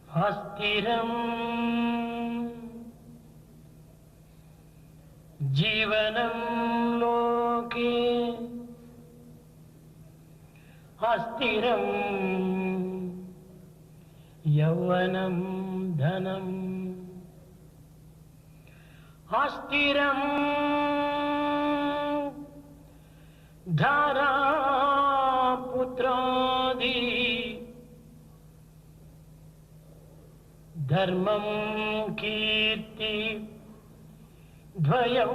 अस्थिरं जीवनं लोके अस्थिरं यौवनं धनम् अस्थिरं धारा पुत्रादि धर्मं कीर्ति द्वयं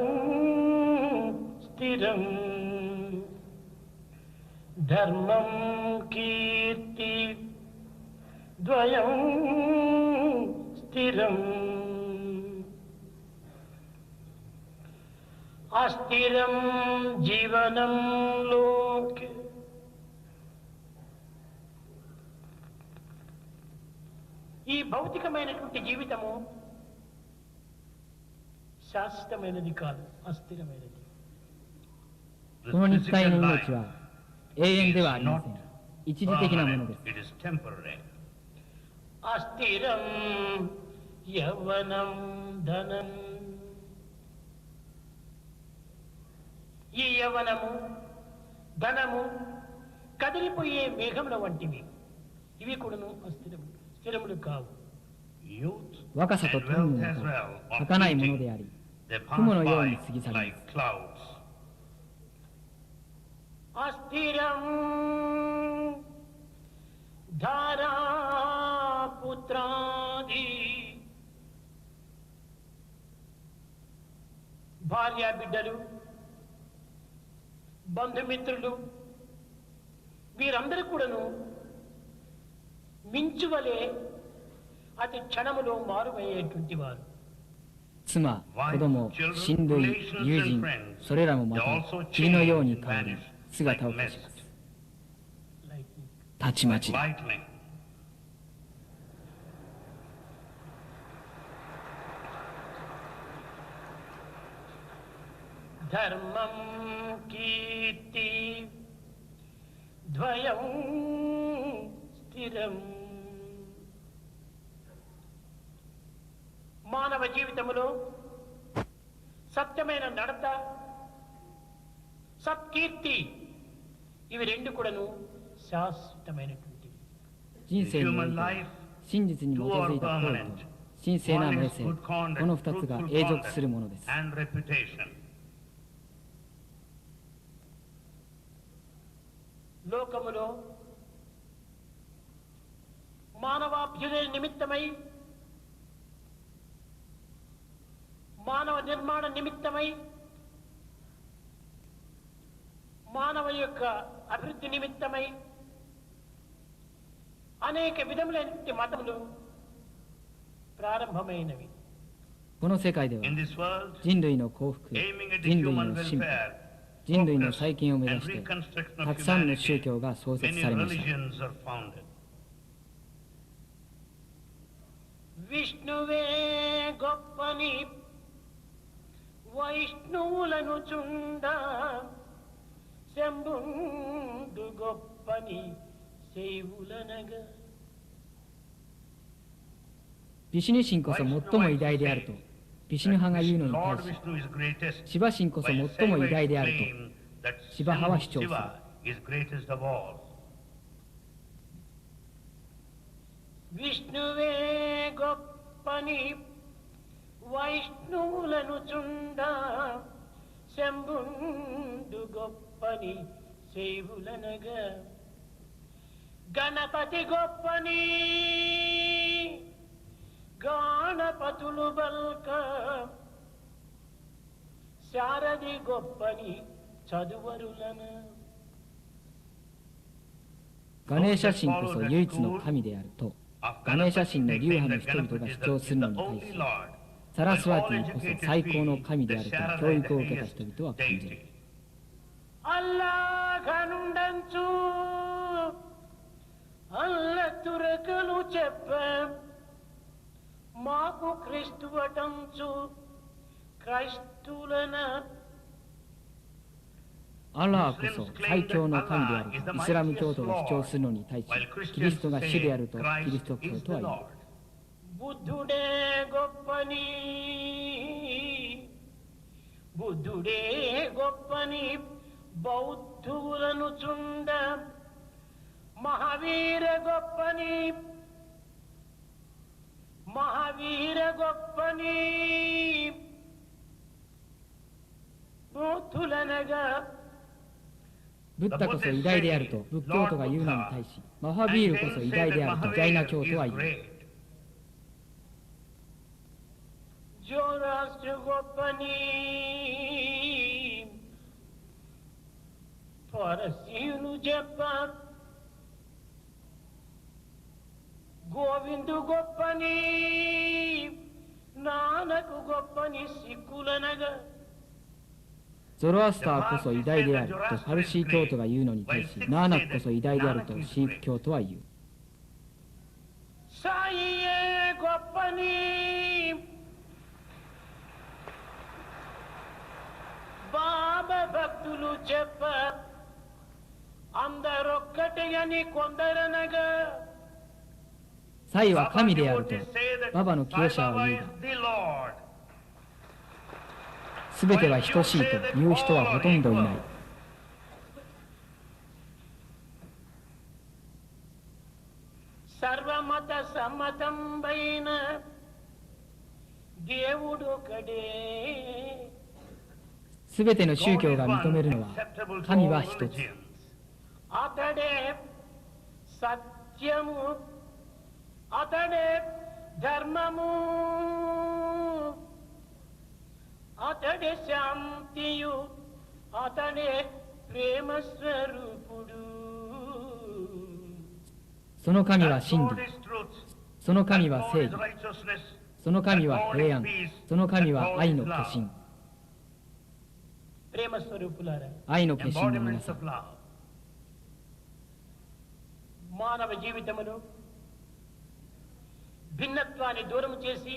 स्थिरं धर्मं कीर्ति द्वयं स्थिरम् अस्थिरं जीवनं लोके ఈ భౌతికమైనటువంటి జీవితము శాశ్వతమైనది కాదు, అస్థిరమైనది. この肉体の命は永遠ではありません。一時的なものです。అస్థిరం యవ్వనం ధనం. ఈ యవ్వనము ధనము కదిలిపోయే మేఘముల వంటివి. ఇవి కూడాను అస్థిరము, స్థిరములు కావు. 若さと富むものと儚いものであり、雲のように過ぎ去ります。अस्थिरं धारा पुत्रादि భార్య బిడ్డలు బంధుమిత్రులు వీరందరూ కూడాను మించువలే అతి క్షణములో మారుమయ్యేటువంటి వారు. 妻、子供、親類、友人、それらもまた霧のように変わり姿を消します。たちまちだ。धर्मं कीर्ति द्वयं स्थिरम्. మానవ జీవితంలో సత్యమైన నడత, సత్కీర్తి ఇవి రెండు కూడాను శాశ్వతమైనటువంటివి. 人生において真実に基づいた行為と神聖な名声、この二つが永続するものです。లోకములో మానవాభ్యుదయ నిమిత్తమై, మానవ నిర్మాణ నిమిత్తమై, మానవ యొక్క అభివృద్ధి నిమిత్తమై అనేక విధములైన మతములు ప్రారంభమైనవి. この世界では人類の幸福、人類の進歩、人類の再建を目指してたくさんの宗教が創設されました。విష్ణువే గొప్పని వైష్ణవులను చుండ, శంభుండు గొప్పని శైవులనగా. ビシュヌ神こそ最も偉大であるとビシュヌ派が言うのに対し、シバ神こそ最も偉大であるとシバ派は主張する。విష్ణువే గొప్పని వైష్ణవులను చుండ, శంభుండు గొప్పని శైవులనగా. గణపతి గొప్పని గాణపతులు బల్క, శారది గొప్పని చదువరులన. ガネーシャ神こそ唯一の神であるとガネーシャ神の流派の人々が主張するのに対し、サラスワティこそ最高の神であると教育を受けた人々は感じる。అల్లాహ్ నుండంచు అల్ల తురకలు చెప్పాం, మాకు క్రీస్తువటంచు క్రైస్తులన. アラーこそ最強の神であるとイスラム教徒が主張するのに対し、キリストが主であるとキリスト教徒は言う。బుద్ధుడే గొప్పని బుద్ధుడే గొప్పని బౌద్ధులను చుండ మహావీర గొప్పని మహావీర గొప్పని బౌద్ధులనగా ブッダこそ偉大であると仏教徒が言うのに対し、マハビールこそ偉大であると偉大な教徒は言う。ジョラストゴパニパラシーヌジャパンゴビンドゴパニナナクゴパニシクラナガゾロアスターこそ偉大であるとパルシー教徒が言うのに対し、ナーナクこそ偉大であるとシーク教徒は言う。サイエゴパニバーババクトゥルチェパアンダロッカテヤニコンダラナガサイは神であるとババの教者は言うが、すべては等しいと言う人はほとんどいない。サルバマタサマタンバイナデウドカデすべての宗教が認めるのは神は一つ。アタデサッチャムアタデダルマムアタデシャンティユアタデプレマスルプルその神は真理、その神は正義、その神は平安、その神は愛の化身。愛の化身の皆さん。మానవ జీవితమును భిన్నత్వాన్ని దూరం చేసి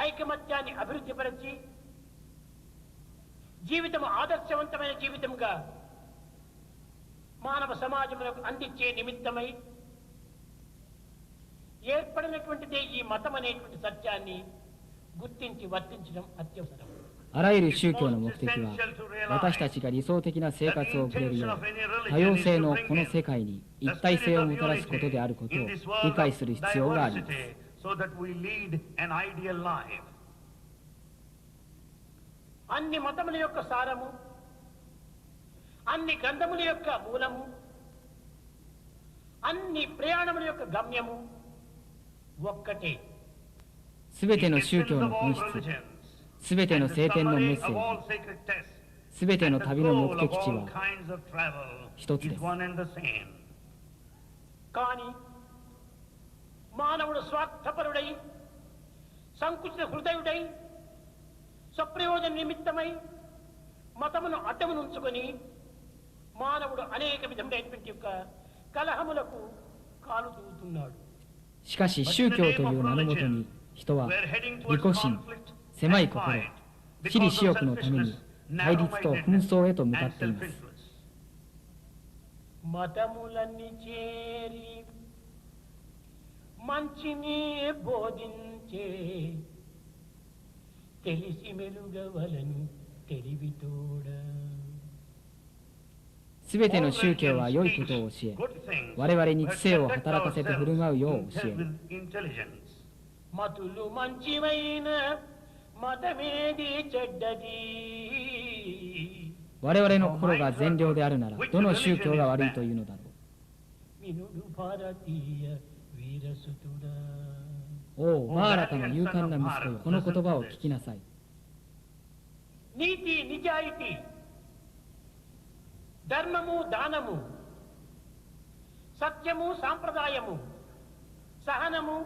ఐకమత్యాన్ని అభివృద్ధిపరచి జీవితము ఆదర్శవంతమైన జీవితంగా మానవ సమాజములకు అందించే నిమిత్తమై ఏర్పడినటువంటిదే ఈ మతం అనేటువంటి సత్యాన్ని గుర్తించి వర్తించడం అత్యవసరం. あらゆる宗教の目的は私たちが理想的な生活を送れるよう多様性のこの世界に一体性をもたらすことであることを理解する必要があります。అన్ని మతముల యొక్క సారము అన్ని గ్రంథముల యొక్క మూలము అన్ని ప్రయాణముల యొక్క గమ్యము ఒక్కటే. すべての宗教の本質、すべての聖典のメッセージ、すべての旅の目的地は一つです。కానీ మానవుడు స్వార్థపరుడై సంకుచిత హృదయుడై స్వప్రయోజన నిమిత్తమై మతమును అడ్డమునుంచుకొని మానవుడు అనేక విధములైనటువంటి యొక్క కలహములకు కాలు దూతున్నాడు.しかし宗教という名のもとに人は利己心、狭い心、私利私欲のために対立と紛争へと向かっています。మతములన్నీ చేరి మంచిని బోధించే తెలిసి మెలుగవలను తెలివితోడ. すべての宗教は良いことを教え、我々に知性を働かせて振る舞うよう教える。మతులు మంచివైన మతమేది చెడ్డది. 我々の心が善良であるならどの宗教が悪いというのだろう。వినుడు భారతీయ వీరసుతుడా. おお、マーラタの勇敢な息子よ、この言葉を聞きなさい。నీతి నిజాయితీ ధర్మము దానము సత్యము సాంప్రదాయము సహనము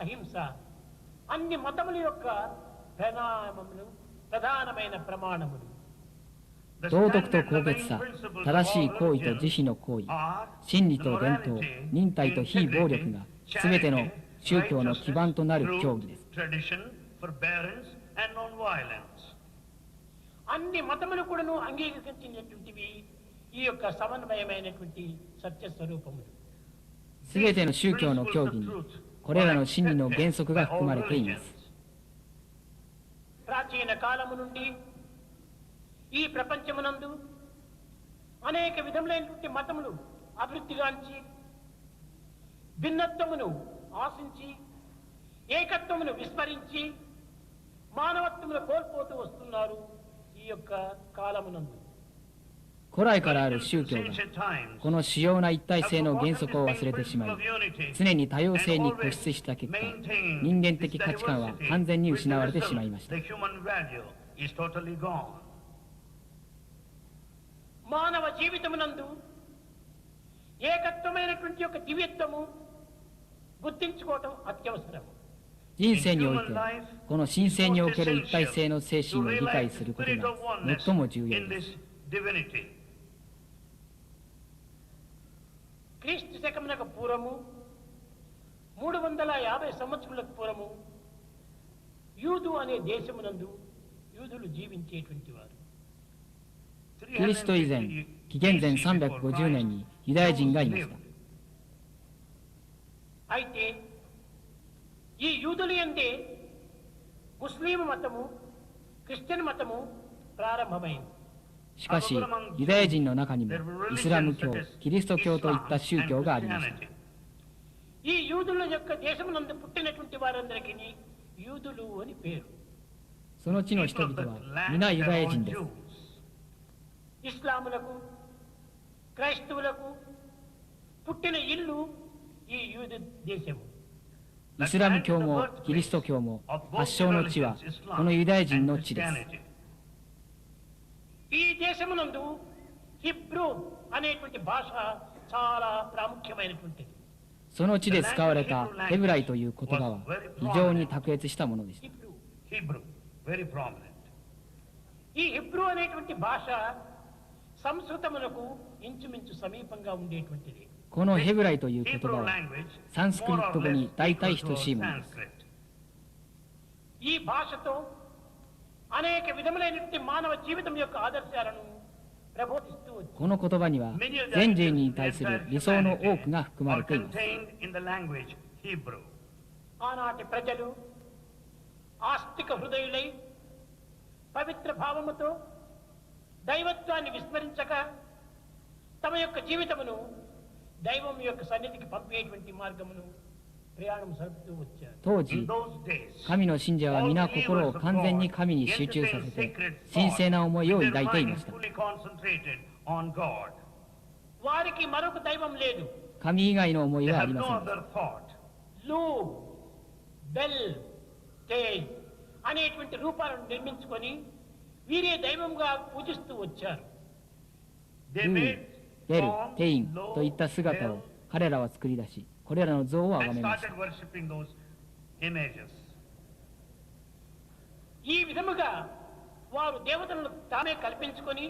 అహింస అన్ని మతముల యొక్క ప్రధానమైన ప్రమాణములు. 道徳と高潔さ、正しい行為と慈悲の行為、真理と伝統、忍耐と非暴力がすべての宗教の基盤となる教義です。అన్ని మతములు కూడాను అంగీకరించినటువంటివి ఈ యొక్క సమన్వయమైనటువంటి సత్య స్వరూపములు. すべての宗教の教義にこれらの真理の原則が含まれています。ప్రాచీన కాలము నుండి ఈ ప్రపంచమునందు అనేక విధములైనటువంటి మతములు అభివృద్ధిగాంచి భిన్నత్వమును ఆశించి ఏకత్వమును విస్మరించి మానవత్వమును కోల్పోతూ వస్తున్నారు ఈ యొక్క కాలమునందు. 古来からある宗教がこの主要な一体性の原則を忘れてしまい、常に多様性に固執した結果、人間的価値観は完全に失われてしまいました。మానవ జీవితమునందు ఏకత్వమైనటువంటి యొక్క దివ్యత్వము గుర్తించుకోవటం అత్యవసరం.人生においてこの神聖における一体性の精神を理解することが最も重要です。క్రీస్తు శకమునకు పూర్వము 350 సంవత్సరములకు పూర్వము యూదు అనే దేశమునందు యూదులు జీవించేటువంటి వారు. キリスト以前、紀元前350年にユダヤ人がいました。అయితే ఈ యూదులు యందే ముస్లిం మతము, క్రిస్టియన్ మతము ప్రారంభమైంది.しかし、ユダヤ人の中にもイスラム教、キリスト教といった宗教がありました。ఈ యూదుల యొక్క దేశమునందు పుట్టినటువంటి వారందరికీ యూదులు అని పేరు.その地の人々は皆ユダヤ人です。ఇస్లాములకు, క్రైస్తవులకు పుట్టిన ఇల్లు ఈ యూదు దేశము.イスラム教もキリスト教も発祥の地はこのユダヤ人の地です。ఈ దేశమునందు హిబ్రూ అనేటువంటి భాష చాలా ప్రాముఖ్యమైనటువంటిది.その地で使われたヘブライという言葉は非常に卓越したものでした。ఈ హిబ్రూ అనేటువంటి భాష సంస్కృతమునకు ఇంచుమించు సమీపంగా ఉండేటువంటిది.このヘブライという言葉はサンスクリット語に大体等しいものです。ఈ భాషతో అనేక విధములైనటువంటి మానవ జీవితం యొక్క ఆదర్శాలను ప్రబోధిస్తూ వచ్చారు.この言葉には全人に対する理想の多くが含まれています。ఆనాటి ప్రజలు ఆస్తిక హృదయులై పవిత్ర భావముతో దైవత్వాన్ని విస్మరించక తమ యొక్క జీవితమును దైవం యొక్క సన్నిధికి పంపేటువంటి మార్గమును ప్రయాణం సరుపుతూ వచ్చారు.当時、神の信者は皆心を完全に神に集中させて神聖な思いを抱いていました。వారికి మరొక దైవం లేదు. 神以外の思いはありません。లూ, బెల్, తేజ్ అనేటువంటి రూపాలను నిర్మించుకొని వీరే దైవంగా పూజిస్తూ వచ్చారు.ルー、ベル、テインといった姿を彼らは作り出し、これらの像を崇めました。ఈ విధముగా వారు దేవతలను తామే కల్పించుకొని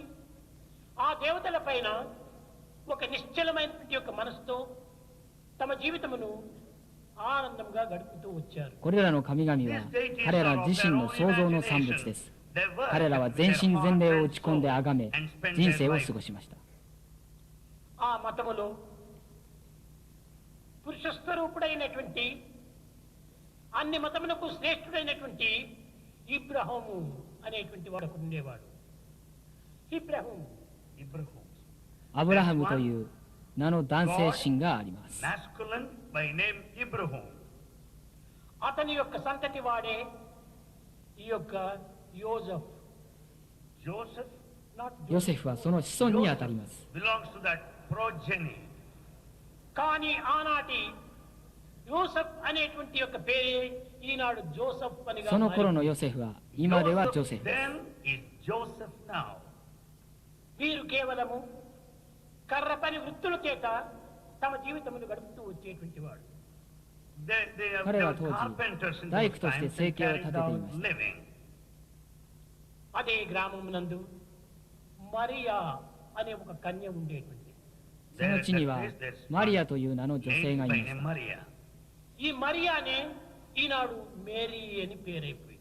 ఆ దేవతల పైన ఒక నిశ్చలమైనటువంటి యొక్క మనసుతో తమ జీవితమును ఆనందంగా గడుపుతూ వచ్చారు.これらの神々は彼ら自身の創造の産物です。彼らは全身全霊を打ち込んで崇め、人生を過ごしました。ఆ మతములో పురుష స్వరూపుడైనటువంటి అన్ని మతములకు శ్రేష్ఠుడైనటువంటి ఇబ్రాహీము అనేటువంటి వాడు ఉండేవాడు. ఇబ్రాహీంアブラハムという名の男性神があります。అతని యొక్క సంతతి వాడే ఈ యొక్క యోసెఫ్.ヨセフはその子孫にあたります。కానీ ఆనాటి యోసెఫ్ అనేటువంటి యొక్క పేరే ఈనాడు జోసెఫ్ అని. その頃のヨセフは今ではジョセフです。వీరు కేవలము కర్ర పని వృత్తుల చేత తమ జీవితమును గడుపుతూ వచ్చేటువంటి వాడు.彼は当時大工として生計を立てていました。అదే గ్రామమునందు మరియా అనే ఒక కన్య ఉండేటువంటి. その地にはマリアという名の女性がいました。ఈ మరియానే ఈనాడు మేరీ అని పేరైపోయింది.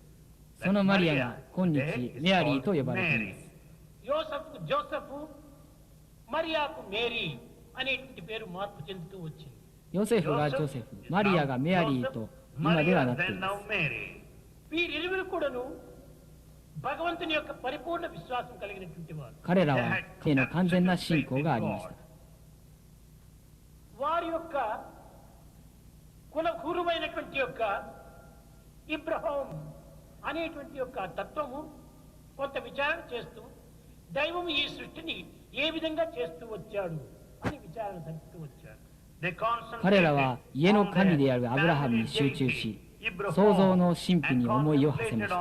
そのマリアが今日メアリーと呼ばれています。యోసెఫ్ జోసెఫ్, మరియాకు మేరీ అనేటువంటి పేరు మార్పు చెందుతూ వచ్చింది. ヨセフがジョセフ、マリアがメアリーと今ではなっています。 వీరిరువురు కూడాను భగవంతుని యొక్క పరిపూర్ణ విశ్వాసం కలిగినటువంటి వారు. 彼らは神への完全な信仰がありました。 వారి యొక్క కుల గురువైనటువంటి యొక్క ఇబ్రహాం అనేటువంటి యొక్క తత్వము కొంత విచారణ చేస్తూ దైవం ఈ సృష్టిని ఏ విధంగా చేస్తూ వచ్చాడు అని విచారణ జరుపుతూ వచ్చాడు. 彼らは家の神であるアブラハムに集中し、創造の神秘に思いを馳せました。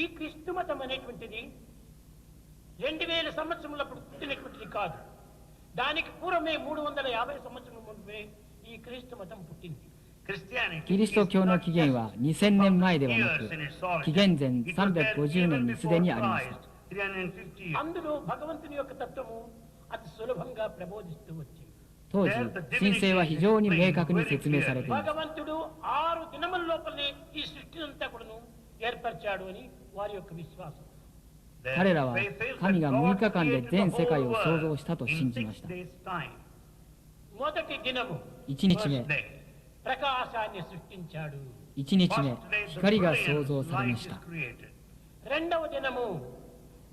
ఈ క్రీస్తు మతం అనేటువంటిది 2000 సంవత్సరముల పుట్టినటువంటిది కాదు. దానికి పూర్వమే 350 సంవత్సరముల ముందే ఈ క్రీస్తు మతం పుట్టింది. キリスト教の起源は2000年前ではなく、紀元前350年にすでにありました。 అందులో భగవంతుని యొక్క తత్వము అతి సులభంగా ప్రబోధిస్తూ వచ్చింది. 当時、神聖は非常に明確に説明されていました。 భగవంతుడు 6 దినముల లోపలనే ఈ సృష్టినంతా కూడాను ఏర్పరిచాడు అని వారి యొక్క విశ్వాసం. 彼らは神が6日間で全世界を創造したと信じました。 మొదటి దినము 1日目、 ప్రకాశాన్ని సృష్టించాడు. 1日目、光が創造されました。 రెండవ దినము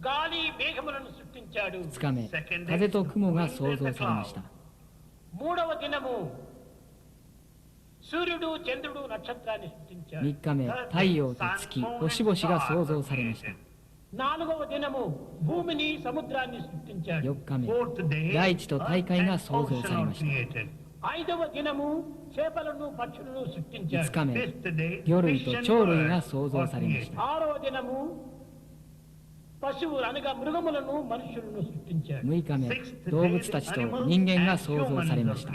గాలి మేఘములను సృష్టించాడు. 2日目、風と雲が創造されました。 మూడవ దినము సూర్యుడు చంద్రుడు నక్షత్రాన్ని సృష్టించాడు. 3日目、太陽と月、星々が創造されました。 నాలుగవ దినము భూమిని సముద్రాన్ని సృష్టించాడు. 4日目、大地と大海が創造されました。 ఐదవ దినము చేపలను పక్షులను సృష్టించాడు. 5日目、魚類と鳥類が創造されました。 ఆరవ దినము పశువులు అనగా మృగములను మనుషులను సృష్టించాడు. 6日目、動物たちと人間が創造されました。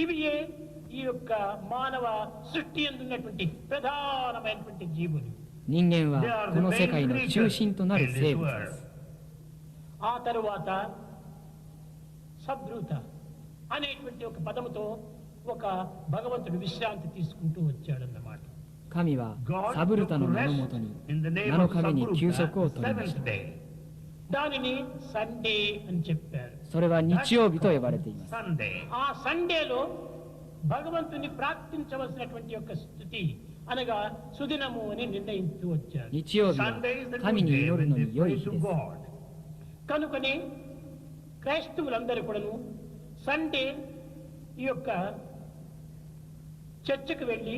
ఇవియే ఈ యొక్క మానవ సృష్టి అందున్నటువంటి ప్రధానమైనటువంటి జీవులు. 人間はこの世界の中心となる生物です。 ఆ తరువాత సద్రూత అనేటువంటి ఒక పదముతో ఒక భగవంతుడు విశ్రాంతి తీసుకుంటూ వచ్చాడన్నమాట. 神はサブルタの名のもとに7日目に休息を取りました。 దానిని సండే అని చెప్పారు. それは日曜日と呼ばれています。 ఆ సండేలో భగవంతుని ప్రార్థించవలసినటువంటి యొక్క స్థుతి అనగా సుదినము అని నిర్ణయిస్తూ వచ్చారు. 日曜日は神に祈るのに良い日です。 కనుకనే క్రైస్తవులందరూ కూడాను సండే ఈ యొక్క చర్చకు వెళ్ళి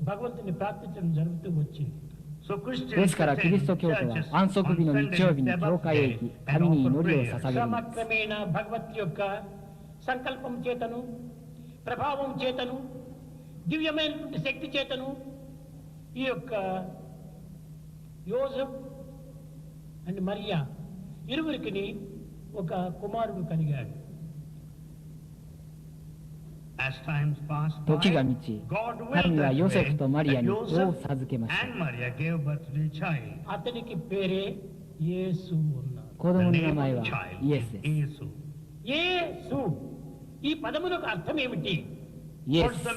భగవంతుని ప్రార్థించడం జరుగుతూ వచ్చింది. ですからキリスト教徒は安息日の日曜日に教会へ行き、神に祈りを捧げるのです。 క్రమక్రమేణ భగవత్ యొక్క సంకల్పం చేతను ప్రభావం చేతను దివ్యమైనటువంటి శక్తి చేతను ఈ యొక్క యోసెఫ్ అండ్ మరియా ఇరువురికి ఒక కుమారుడు కలిగాడు. 時が満ち、神はヨセフとマリアに子を授けました。 అతనికి పేరే యేసు అన్నారు. 子供の名前はイエスです。 యేసు ఈ పదములకు అర్థం ఏమిటి? イエス、こ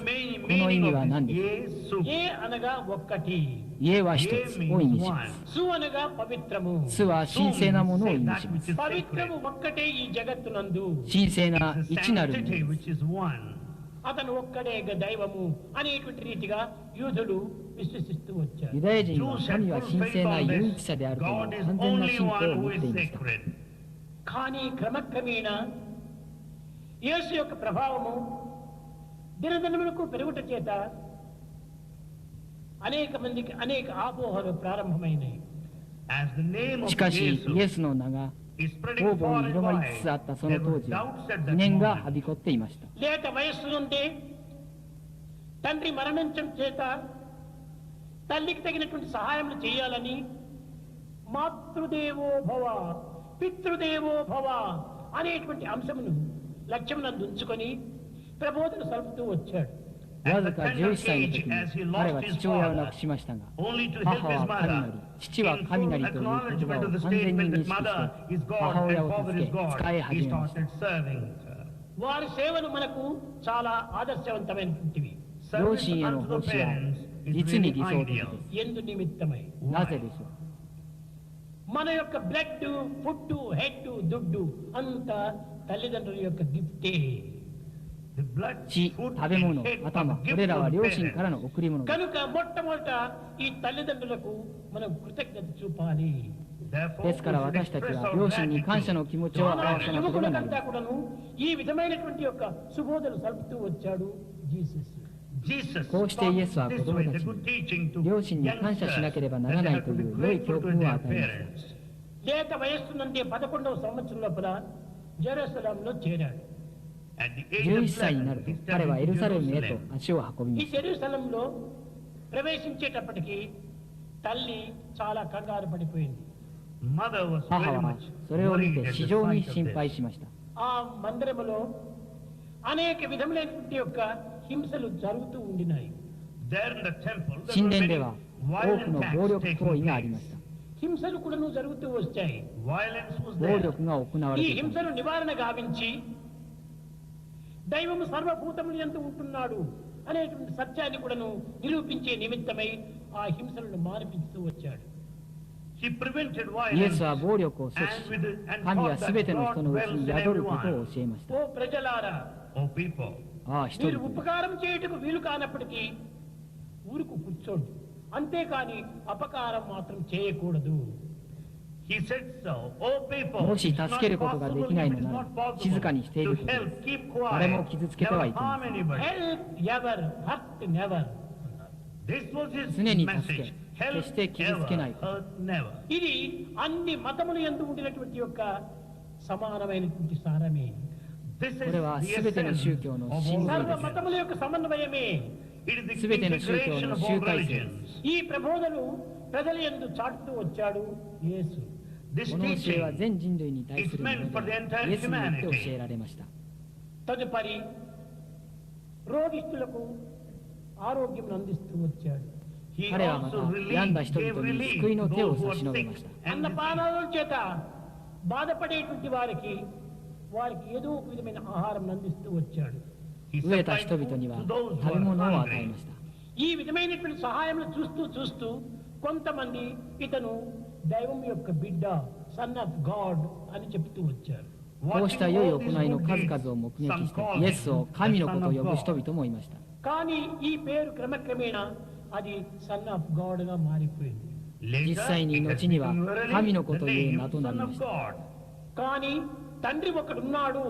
の意味は何ですか？ ఏ అనగా ఒక్కటి, 家は一つを意味します。 సు అనగా పవిత్రము. 主は神聖なものを意味します。 పవిత్రము ఒక్కటే ఈ జగత్తునందు. 神聖な一なるものです。 అతను ఒక్కడే దైవము అనేటువంటి రీతిగా యూదులు విశ్వసిస్తూ వచ్చారు. ユダヤ人は神は神聖な唯一者であるという完全な信仰を持っていました。 కానీ క్రమక్రమేణా యేసు యొక్క ప్రభావము దినదినములకు పెరుగుట చేత అనేక మందికి అనేక ఆపోహలు ప్రారంభమైనాయి. しかしイエスの名が方々に広まりつつあったその当時は疑念がはびこっていました。 లేత వయస్సు నుండి తండ్రి మరణించడం చేత తల్లికి తగినటువంటి సహాయములు చేయాలని మాతృదేవో భవ పితృదేవో భవ అనేటువంటి అంశమును లక్ష్యమునందు ఉంచుకొని ప్రబోధన సలుపుతూ వచ్చాడు. わずか11歳の時に彼は父親を亡くしましたが、母は神なり、父は神なりという言葉を完全に認識して母親を助け、使い始めました。 వారి సేవలు మనకు చాలా ఆదర్శవంతమైనటువంటివి. 両親への奉仕は実に理想的です。 ఎందు నిమిత్తమై なぜでしょう？ మన యొక్క బ్లడ్, ఫుడ్, హెడ్, దుడ్డు అంతా తల్లిదండ్రుల యొక్క గిఫ్టే. The blood, 血、 food, 食べ and 物、 head 頭、 are こ gift れらは from 両親 parents. からの贈り物です。 కనుక మొట్టమొదట ఈ తల్లిదండ్రులకు మనం కృతజ్ఞత చూపాలి. Therefore, ですから we should 私たち express は our 両親に感謝 gratitude の気持ちを to 表 our さなければなり యువకులకంతా ません。 కూడాను ఈ విధమైనటువంటి యొక్క సుబోధలు సలుపుతూ వచ్చాడు జీసస్. Jesus こうしてイエスは taught 子 this 供 way た the ち good teaching に to 両親に感謝しなければならないという良い教訓を与えました。 లేత వయస్సు నుండి 11వ సంవత్సరం లోపల జెరూసలంలో చేరాడు. At the age of 11歳になる 11, と he 彼は stepped エル into サレムへと Jerusalem. 足を運び ఈ ました。 జెరూసలంలో ప్రవేశించేటప్పటికి తల్లి చాలా కంగారు పడిపోయింది. Mother was 母 very は much それを見 worried て at 非 the 常に sight 心 of 配 this. しました。 ఆ మందిరములో అనేక విధములైనటువంటి యొక్క హింసలు జరుగుతూ ఉండినాయి. There in the temple, there 神 were 殿 many では多 violent くの暴 acts 力 taking 行為がありまし place. た。 హింసలు కూడాను జరుగుతూ వచ్చాయి. Violence was 暴 there. 力が行わ ఈ れていたのです。 హింసను నివారణ గావించి దైవము సర్వభూతములు ఎంత ఉంటున్నాడు అనేటువంటి సత్యాన్ని కూడాను నిరూపించే నిమిత్తమై ఆ హింసలను మానిపించుతూ వచ్చాడు. He prevented イエ violence スは暴力を阻 and 止 with し、 and 神は taught すべ that ての God 人のうち dwells に in 宿ることを everyone. 教えました。 ఓ ప్రజలారా, Oh people, ああ、人 మీరు 々。 ఉపకారం చేయుటకు వీలు కానప్పటికీ ఊరుకు కూర్చోండి, అంతేకాని అపకారం మాత్రం చేయకూడదు. he said so. Oh people, もし it's not 助けることができないの possible, な it is ら not 静かにしてい possible る to ことで help, す。 keep 誰も quiet, 傷つけてはい never けま harm せん。 anybody. Help ever, hurt never. This was his 常に助け、 message. Help 決して傷つけない ever, こと。 hurt never. ఇది అన్ని మతముల యందు ఉండినటువంటి యొక్క సమానమైనటువంటి సారమే. This is これは the すべての essence 宗教の of all 真理 సర్వ です。 మతముల యొక్క సమన్వయమే. It is the すべての宗教 integration の of all 集大成です。 religions. ఈ ప్రబోధను ప్రజల యందు చాటుతూ వచ్చాడు యేసు. This この教え teaching は全人類に対するも is meant for の the で、 entire イエスによって humanity. 教えられました。 తదుపరి రోగిష్ఠులకు ఆరోగ్యం అందిస్తూ వచ్చాడు. He 彼はまた also 病んだ relieved, 人 gave 々に relief 救いの to 手を those who 差し伸 are べ sick ました。 and diseased. అన్నపానాల చేత బాధపడేటువంటి వారికి ఏదో ఒక విధమైన ఆహారం అందిస్తూ వచ్చాడు. He 飢えた supplied 人々 food には to those who 食べ are 物を与え hungry. ました。 ఈ విధమైనటువంటి సహాయములు చూస్తూ చూస్తూ కొంతమంది ఇతను దైవం యొక్క బిడ్డ, సన్ ఆఫ్ గాడ్ అని చెప్తూ వచ్చారు. こうした良い行いの数々を目撃して、イエスを神の子と呼ぶ人々もいました。 కానీ ఈ పేరు క్రమక్రమేణా అది సన్ ఆఫ్ గాడ్ గా మారిపోయింది. 実際に後には神の子という名となりました。 కానీ తండ్రి ఒకడున్నాడు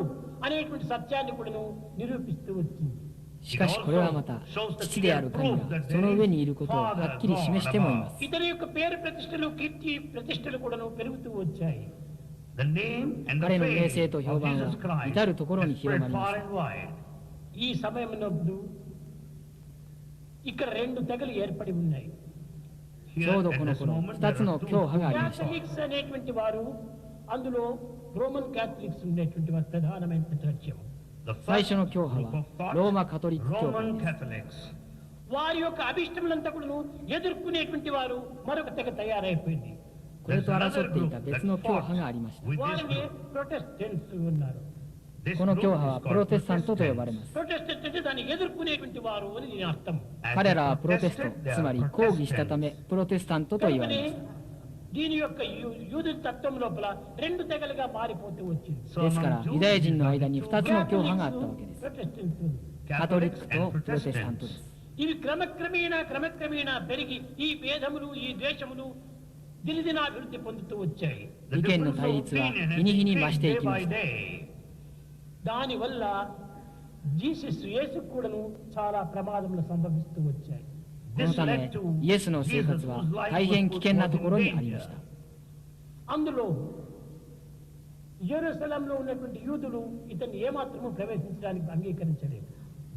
అనేటువంటి సత్యాన్ని కూడా నిరూపిస్తూ వచ్చింది. しかしこれはまた父である神がその上にいることをはっきり示してもいます。 ఇతని యొక్క పేరు ప్రతిష్టలు, కీర్తి ప్రతిష్టలు కూడా పెరుగుతూ వచ్చాయి. The name and the 彼の名 fame 声と評 of 判 Jesus は Christ 至るところに has 広 spread まりま far した。 and wide. ఈ సమయంలో ఇక్కడ రెండు తెగలు ఏర్పడి ఉన్నాయి. ちょうどこの頃、二つの教派がありました。 క్యాథలిక్స్ అనేటువంటి వారు, అందులో రోమన్ క్యాథలిక్స్ ఉండేటువంటి వారు ప్రధానమైన ప్రతిపక్షం. The 最 first 初の教派 group of は thought, ローマカトリック教会 Roman です。 Catholics. వారి యొక్క అభిష్టములంతా కూడా ఎదుర్కొనేటువంటి వారు మరొక తెగ తయారైపోయింది. これと争っていた別の教派がありました。 With this వారిని group. プロテスタントఉన్నారు. This この group 教 is 派は called プロテスタントと呼ばれ Protestants. ます。プロテスタントってదాన్ని ఎదుర్కొనేటువంటి వారు అని దీని అర్థం. As 彼 they らはプロテスト protested, they、つま are り抗議したた Protestants. めプロテスタントと言われ కనుకనే ました。 దీని యొక్క యూదు తత్వం లోపల రెండు తెగలుగా మారిపోతూ వచ్చింది. So ですから among ユダヤ Jews, 人の間に two 2つの教派があったわけです。 プロテスタント、カトリック Catholics と and プロテスタントで Protestants. す。 ఇవి క్రమక్రమేణా పెరిగి ఈ భేదములు, ఈ ద్వేషములు దినదినాభివృద్ధి పొందుతూ వచ్చాయి. The 意見の difference 対 of 立は opinion has 日に日に増 increased してい day きま by した。 day. దానివల్ల జీసస్ యేసు కూడాను చాలా ప్రమాదములు సంభవిస్తూ వచ్చాయి. このためイエスの生活は大変危険なところにありました。 అందులో యెరూషలేములో ఉన్నటువంటి యూదులు ఇతన్ని ఏమాత్రము ప్రవేశించడానికి అంగీకరించలేదు.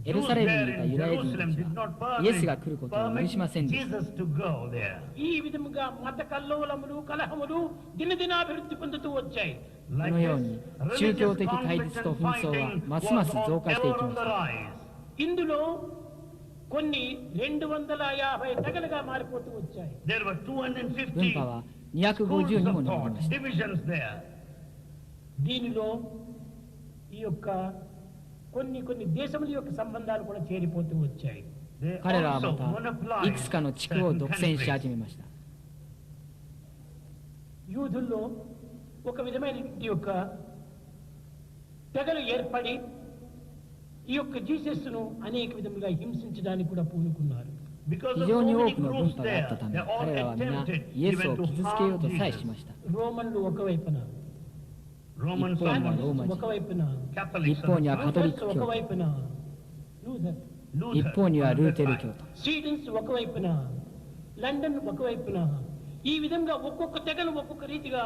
エル Jews サレムに there いた in ユダヤ人 Jerusalem たち did not はイエスが来ることを許しません permit でした。 Jesus to go there. ఈ విధముగా మత కల్లోలములు, కలహములు దినదినాభివృద్ధి పొందుతూ వచ్చాయి. このように宗教的対立と紛争はますます増加していきました。 ఇందులో కొన్ని 250 తెగలుగా మారిపోతూ వచ్చాయి. There were 分 250 派は250 にも schools な of りま thought, した。 divisions there. దీనిలో ఈ యొక్క కొన్ని దేశముల యొక్క సంబంధాలు కూడా చేరిపోతూ వచ్చాయి. They 彼らは also またい monopolized くつかの地区を certain 独占し countries. 始めました。యూదుల్లో ఒక విధమైనటువంటి యొక్క తెగలు ఏర్పడి ఈ యొక్క జీసస్ను అనేక విధములుగా హింసించడానికి కూడా పూనుకున్నారు. Because 非 of 常 so に多 many くの groups 軍派があった there, ため they all 彼らは皆 attempted イエス even を to 傷つけよう harm とさえし Jesus. ました。 రోమన్లు ఒకవైపున, Roman一方には Catholics, ローマ人、 ఒకవైపున 一 Catholics, 方にはカトリッ లూథర్స్ ク教徒、 ఒకవైపున, లూథర్ 一 Luther, 方には on ルー the テル side. 教徒、 స్వీడన్స్ ఒకవైపున, లండన్ ఒకవైపున, ఈ విధంగా ఒక్కొక్క తెగలు ఒక్కొక్క రీతిగా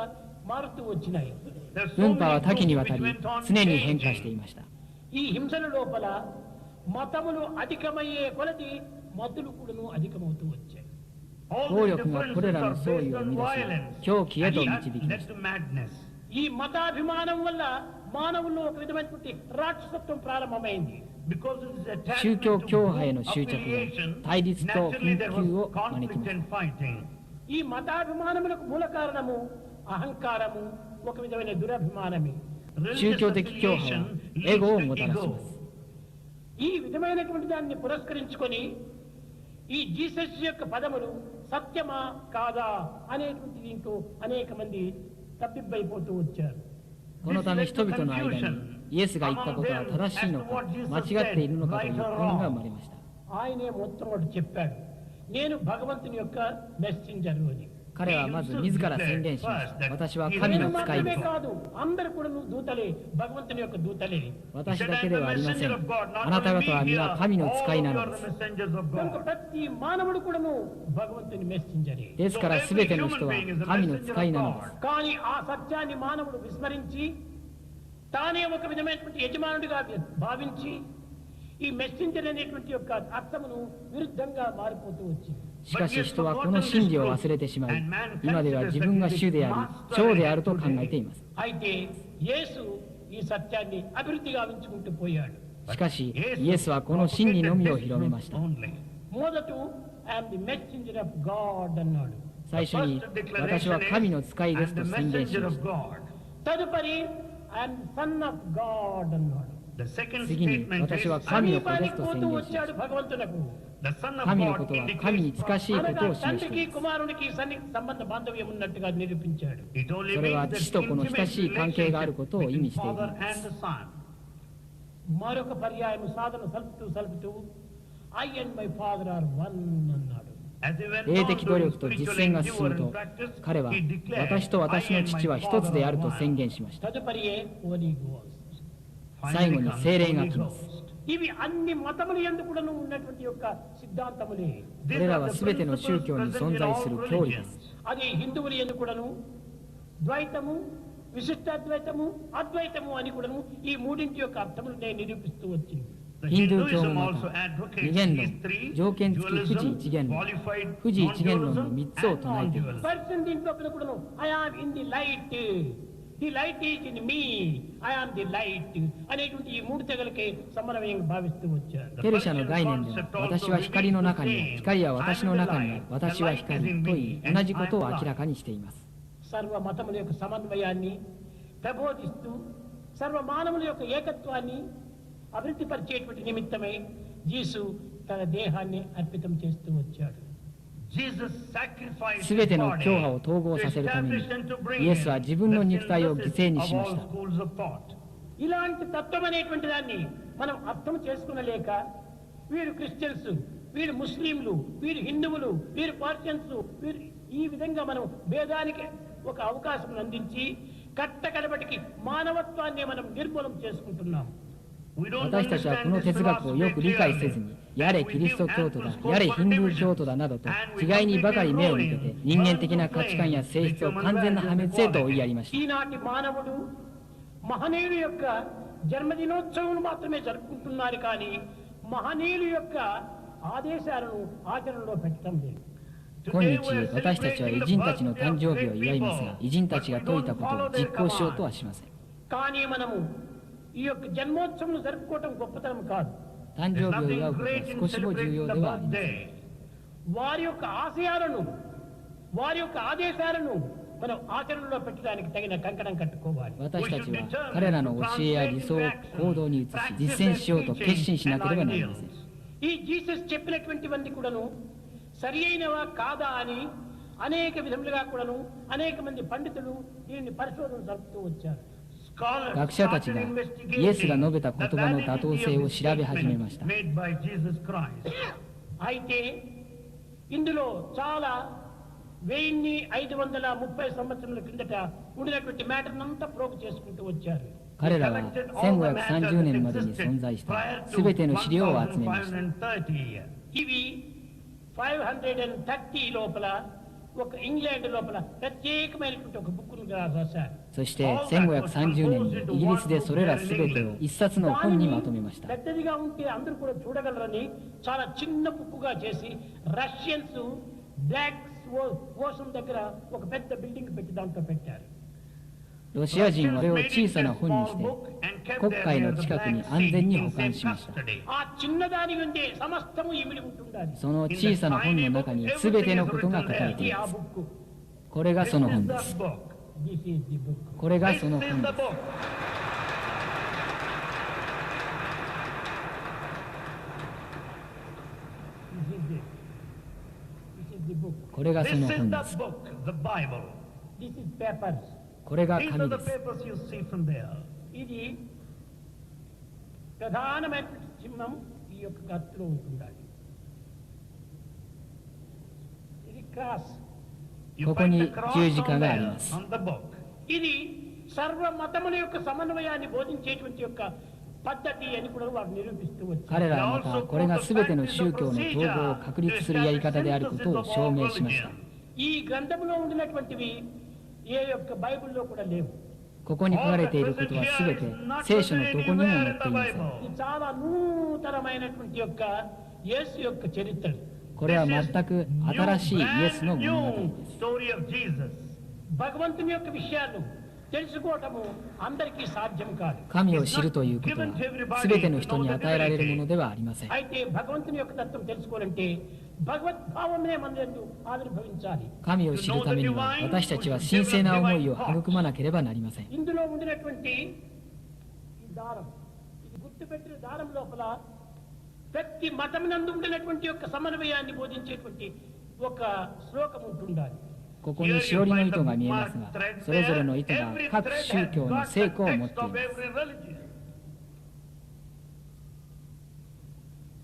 మారుతూ వచ్చినాయి. There are so 文化は many 多岐に groups わ which たり went on 常に変化して changing. いました。 ఈ హింసల లోపల మతములు అధికమయ్యే కొలది మతులు కూడాను అధికమవుతూ వచ్చాయి. All 暴 the 力がこれ differences らの are 総 based 意を生 on み出し violence. 狂気へと And 導きま that した led to madness. ఈ మతాభిమానం వల్ల మానవుల్లో ఒక విధమైనటువంటి రాక్షసత్వం ప్రారంభమైంది. Because of this 宗教 attachment 教 to 派への group 執着が affiliation, 対立と naturally 紛 there 糾 was を招き conflict ます。 and fighting. ఈ మతాభిమానములకు మూల కారణము అహంకారము, ఒక విధమైన దురభిమానమే. 宗教的教派はエゴをもたらします。 ఈ విధమైనటువంటి దాన్ని పురస్కరించుకొని ఈ జీసస్ యొక్క పదములు సత్యమా కాదా అనేటువంటి దీంతో అనేక మంది తప్పిబ్బైపోతూ వచ్చారు. このため人々の間にイエスが言ったことは正しいのか間違っているのかという混乱が生まれました。 ఆయనే మొత్తం ఒకటి చెప్పాడు, నేను భగవంతుని యొక్క మెసెంజర్ అని. 彼はまず自ら宣言しました。私は神 నేను の使い మాత్రమే です。 కాదు, అందరు కూడా దూతలే, భగవంతుని యొక్క దూతలే. 私だけではありません。あなた方は皆神の使いなのです。 కనుక ప్రతి మానవుడు కూడాను భగవంతుని మెసెంజరే. ですから全ての人は神の使いなのです。 కానీ ఆ సత్యాన్ని మానవుడు విస్మరించి తానే ఒక విధమైనటువంటి యజమానుడిగా భావించి ఈ మెసెంజర్ అనేటువంటి యొక్క అర్థమును విరుద్ధంగా మారిపోతూ వచ్చింది. しかし人はこの真理を忘れてしまい、今では自分が主であり、長であると考えています。 అయితే యేసు ఈ సత్యాన్ని అభివృద్ధిగా ఉంచుకుంటూ పోయాడు. しかし、イエスはこの真理のみを広めました。 మొదట I'm the messenger of God అన్నాడు. 最初に、私は神の使いですと宣言しました。 తదుపరి ఐఎమ్ సన్ ఆఫ్ గాడ్ అన్నాడు. 次に、私は神の子ですと宣 పోతూ 言しま వచ్చాడు した。 భగవంతునకు. 神のことは神に近しいこと అనగా を示して తండ్రికి います。 కుమారునికి సంబంధ బాంధవ్యం ఉన్నట్టుగా నిరూపించాడు. それは父と子の親しい関係があることを意味しているのです。 మరొక పర్యాయం సాధన సలుపుతూ I and my father are one అన్నాడు. 霊的努力と実践が進むと、彼は私と私の父は一つであると宣言しました。 తదుపరియే హోలీ గోస్ట్. 最後に聖霊が来ます。 ఇవి అన్ని మతములు యందు కూడా ఉన్నటువంటి యొక్క సిద్ధాంతములే. これらは全ての宗教に存在する教理です。 అది హిందువుల యందు కూడాను ద్వైతము, విశిష్టాద్వైతము, అద్వైతము అని కూడాను ఈ మూడింటి యొక్క అర్థములు నేను నిరూపిస్తూ వచ్చింది. ヒンドゥー教もまた二元論、条件付き富士一元論、富士一元論の3つを唱えています。 పర్సన్ దీంట్లో కూడాను I am in the light, the light is in me, I am the light అనేటువంటి ఈ మూడు తెగలకే సమన్వయంగా భావిస్తూ వచ్చారు. ペルシャの概念では、私は光の中にある、光は私の中にある、私は光といい、同じことを明らかにしています。 సర్వ మతముల యొక్క సమన్వయాన్ని ప్రబోధిస్తూ సర్వ మానవుల యొక్క ఏకత్వాన్ని అభివృద్ధి పరిచేటువంటి నిమిత్తమై యేసు తన దేహాన్ని అర్పితం చేస్తూ వచ్చాడు. すべての教派を統合させるために、イエスは自分の肉体を犠牲にしました。 ఇలాంటి తత్వం అనేటువంటి దాన్ని మనం అర్థం చేసుకునలేక వీరు క్రిస్టియన్స్, వీరు ముస్లింలు, వీరు హిందువులు, వీరు పార్షియన్స్, వీరు ఈ విధంగా మనం భేదానికి ఒక అవకాశం అందించి కట్టకడబటికి మానవత్వాన్ని మనం నిర్మూలం చేసుకుంటున్నాం. 私たちはこの哲学をよく理解せずに、やれキリスト教徒だ、やれヒンドゥー教徒だなどと違いにばかり目を向けて、人間的な価値観や性質を完全な破滅へと追いやりました。 ఈనాటి మానవుడు మహనీయుల యొక్క జన్మదినోత్సవం మాత్రమే జరుపుకుంటున్నారు కానీ మహనీయుల యొక్క ఆదేశాలను ఆచరణలో పెట్టడం లేదు. 今日私たちは偉人たちの誕生日を祝いますが、偉人たちが説いたことを実行しようとはしません。 కానీ మనము ఈ యొక్క జన్మోత్సవం జరుపుకోవటం గొప్పతనం కాదు. 誕生日を祝うことは少しも重要ではありません。 వారి యొక్క ఆశయాలను, వారి యొక్క ఆదేశాలను మనం ఆచరణలో పెట్టడానికి తగిన కంకణం కట్టుకోవాలి. 私たちは彼らの教えや理想を行動に移し、実践しようと決心しなければなりません。 ఈ జీసస్ చెప్పినటువంటివన్నీ కూడాను సరి అయినవా కాదా అని అనేక విధములుగా కూడాను అనేక మంది పండితులు దీనిని పరిశోధన జరుపుతూ వచ్చారు. Scholars 学者たちが started イエスが investigating 述べた言 the 葉の妥当 validity 性 of を the 調べ始めました。 statements made by Jesus Christ. అయితే ఇందులో చాలా 1530 సంవత్సరాల కిందట ఉండినటువంటి మ్యాటర్ అంతా ప్రోగు చేసుకుంటూ వచ్చారు.彼らは1530年までに存在したすべての資料を集めました。 ఇవి 530 లోపల ఒక ఇంగ్లాండ్ లోపల ప్రత్యేకమైనటువంటి ఒక బుక్ రాశారు. そして1530年にイギリスでそれらすべてを一冊の本にまとめました。 పెద్దదిగా ఉంటే అందరూ కూడా చూడగలరని చాలా చిన్న బుక్కుగా చేసి రష్యన్స్ బ్లాక్ ఓషన్ దగ్గర ఒక పెద్ద బిల్డింగ్ పెట్టి దాంట్లో పెట్టారు. ロシア人はそれを小さな本にして国会の近くに安全に保管しました。 ఆ చిన్నదాని ఉండే సమస్తము ఇమిడి ఉంటుండాలి. その小さな本の中にすべてのことが書かれてい ఆ ます。 book これがその本です。 this is the book. これがその本です。 This is the book. これがそ This の is 本 the です。 book, the Bible. This is papers. これが These are 紙 the です。 papers you see from there. ఇది ప్రధానమైన చిహ్నం ఈ యొక్క కత్తిలో ఉంటుండాలి. ఇది క్రాస్. You ここ find に the cross 十字架 on があり there, ます。 on the book. ఇది సర్వ మతముల యొక్క సమన్వయాన్ని బోధించేటువంటి యొక్క పద్ధతి అని కూడా వారు నిరూపిస్తూ వచ్చారు. 彼らはまたこれがすべての宗教の統合を確立するやり方であることを証明しました。 ఈ గ్రంథంలో ఉండినటువంటివి ఏ యొక్క బైబిల్లో కూడా లేవు. ここに書かれていることはすべて聖書のどこにも載っていません。 ఇది చాలా నూతనమైనటువంటి యొక్క యేసు యొక్క చరిత్ర. これは全く新しいイエスの物語です。 story of Jesus. భగవంతుని యొక్క విషయాలు తెలుసుకోవటము అందరికీ సాధ్యం కాదు. 神を知るということはすべての人に与えられるものではありません。 అయితే భగవంతుని యొక్క తత్వం తెలుసుకోవాలంటే భగవద్భావమే మనయందు ఆవిర్భవించాలి. 神を知るためには私たちは神聖な思いを育まなければなりません。 ఇందులో ఉండినటువంటి ఈ దారం, ఇది గుర్తుపెట్టిన దారం లోపల ప్రతి మతమునందు ఉండినటువంటి యొక్క సమన్వయాన్ని బోధించేటువంటి ఒక శ్లోకం ఉంటుండాలి. ここにしおりの糸が見えますが、それぞれの糸が各宗教の成功を持っています。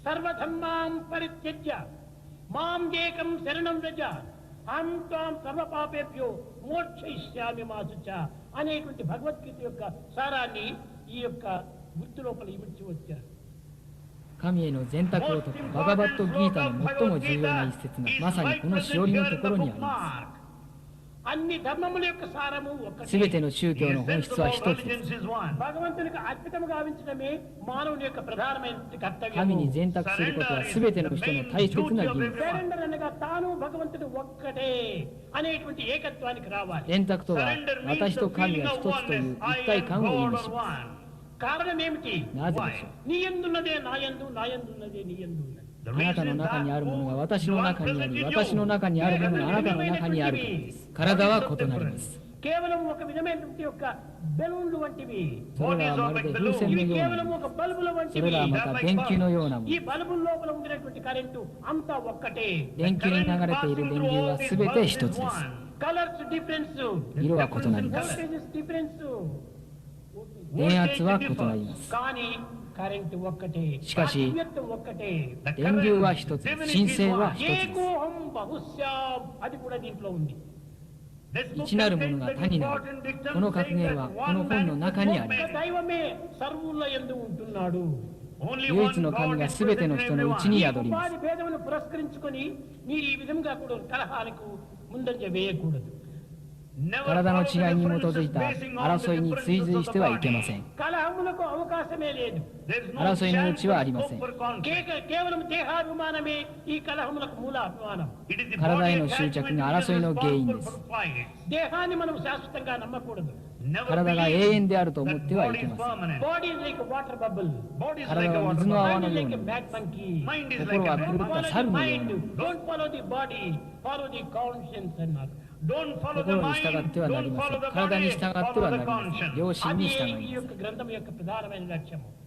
సర్వధర్మాం పరిత్యజ్య మాం ఏకం శరణం వ్రజ అహం త్వాం సర్వపాపేభ్యో మోక్షయిష్యామి మా శుచ అనేటువంటి భగవద్గీత యొక్క సారాన్ని ఈ యొక్క గుర్తు లోపల ఇమిడ్చి వచ్చారు. 神への全託を説くバガバットギータの最も重要な一節がまさにこのしおりのところにありま అన్ని ధర్మముల యొక్క సారము す。 ఒకటి. すべての宗教の本質は一つです。 భగవంతునికి అర్పితము గావించడమే మానవుని యొక్క ప్రధానమైనటువంటి 神 కర్తవ్యం. に全託することはすべての人の大切な義務です。 సరెండర్ అనగా తాను భగవంతుడు ఒక్కటే అనేటువంటి ఏకత్వానికి రావాలి. 全託とは私と神が一つという一体感を意味します。 కారణం ఏమిటి? なぜでしょう。 నీ యందున్నదే నా యందు, నా యందున్నదే నీ యందు ఉన్నది. あなたの中にあるものが私の中にあり、私の中にあるものがあなたの中にあるからです。体は異なります。 కేవలం ఒక విధమైనటువంటి యొక్క బెలూన్లు వంటివి. それらはまるで風船の ఇవి ような కేవలం も ఒక బల్బుల の。そ వంటివి. れらはまた電球のようなも ఈ の。 బల్బుల లోపల ఉండినటువంటి కరెంటు అంతా ఒక్కటే. 電球に流れている電流はすべて一つです。 కలర్స్ డిఫరెన్స్, 色は異なります。 వోల్టేజెస్ డిఫరెన్స్, 電圧は異なります。 కానీ కరెంటు ఒక్కటే. しかし దివ్యత్వం ఒక్కటే. 電流は一つ、神聖は一つです。 ఏకోహం బహుశ్యాం అది కూడా దీంట్లో ఉంది. 一なるものが他になる。この格言はこの本の中にありま ఒక్క す。 దైవమే సర్వుల యందు ఉంటున్నాడు. 唯一の神がすべての人のうちに宿ります。 ఉపాధి భేదమును పురస్కరించుకొని మీరు ఈ విధంగా కూడా కలహాలకు ముందంజ వేయకూడదు. 体の違いに基づいた争いに追随してはいけません。 కలహములకు అవకాశమే లేదు. 争いの余地はありません。 కేవలం దేహాభిమానమే ఈ కలహములకు మూల అభిమానం. 体への執着が争いの原因です。 దేహాన్ని మనం శాశ్వతంగా నమ్మకూడదు. 体が永遠であると思ってはいけません。 body is like water bubble, 体は水の泡のよう like に、 bad monkey. 心は狂った猿のように、 Don't follow the body, follow the conscience అన్నారు. 心に従ってはなりません。体に従ってはなりません。良心に従い ఈ ます。 యొక్క గ్రంథం యొక్క ప్రధానమైన లక్ష్యము.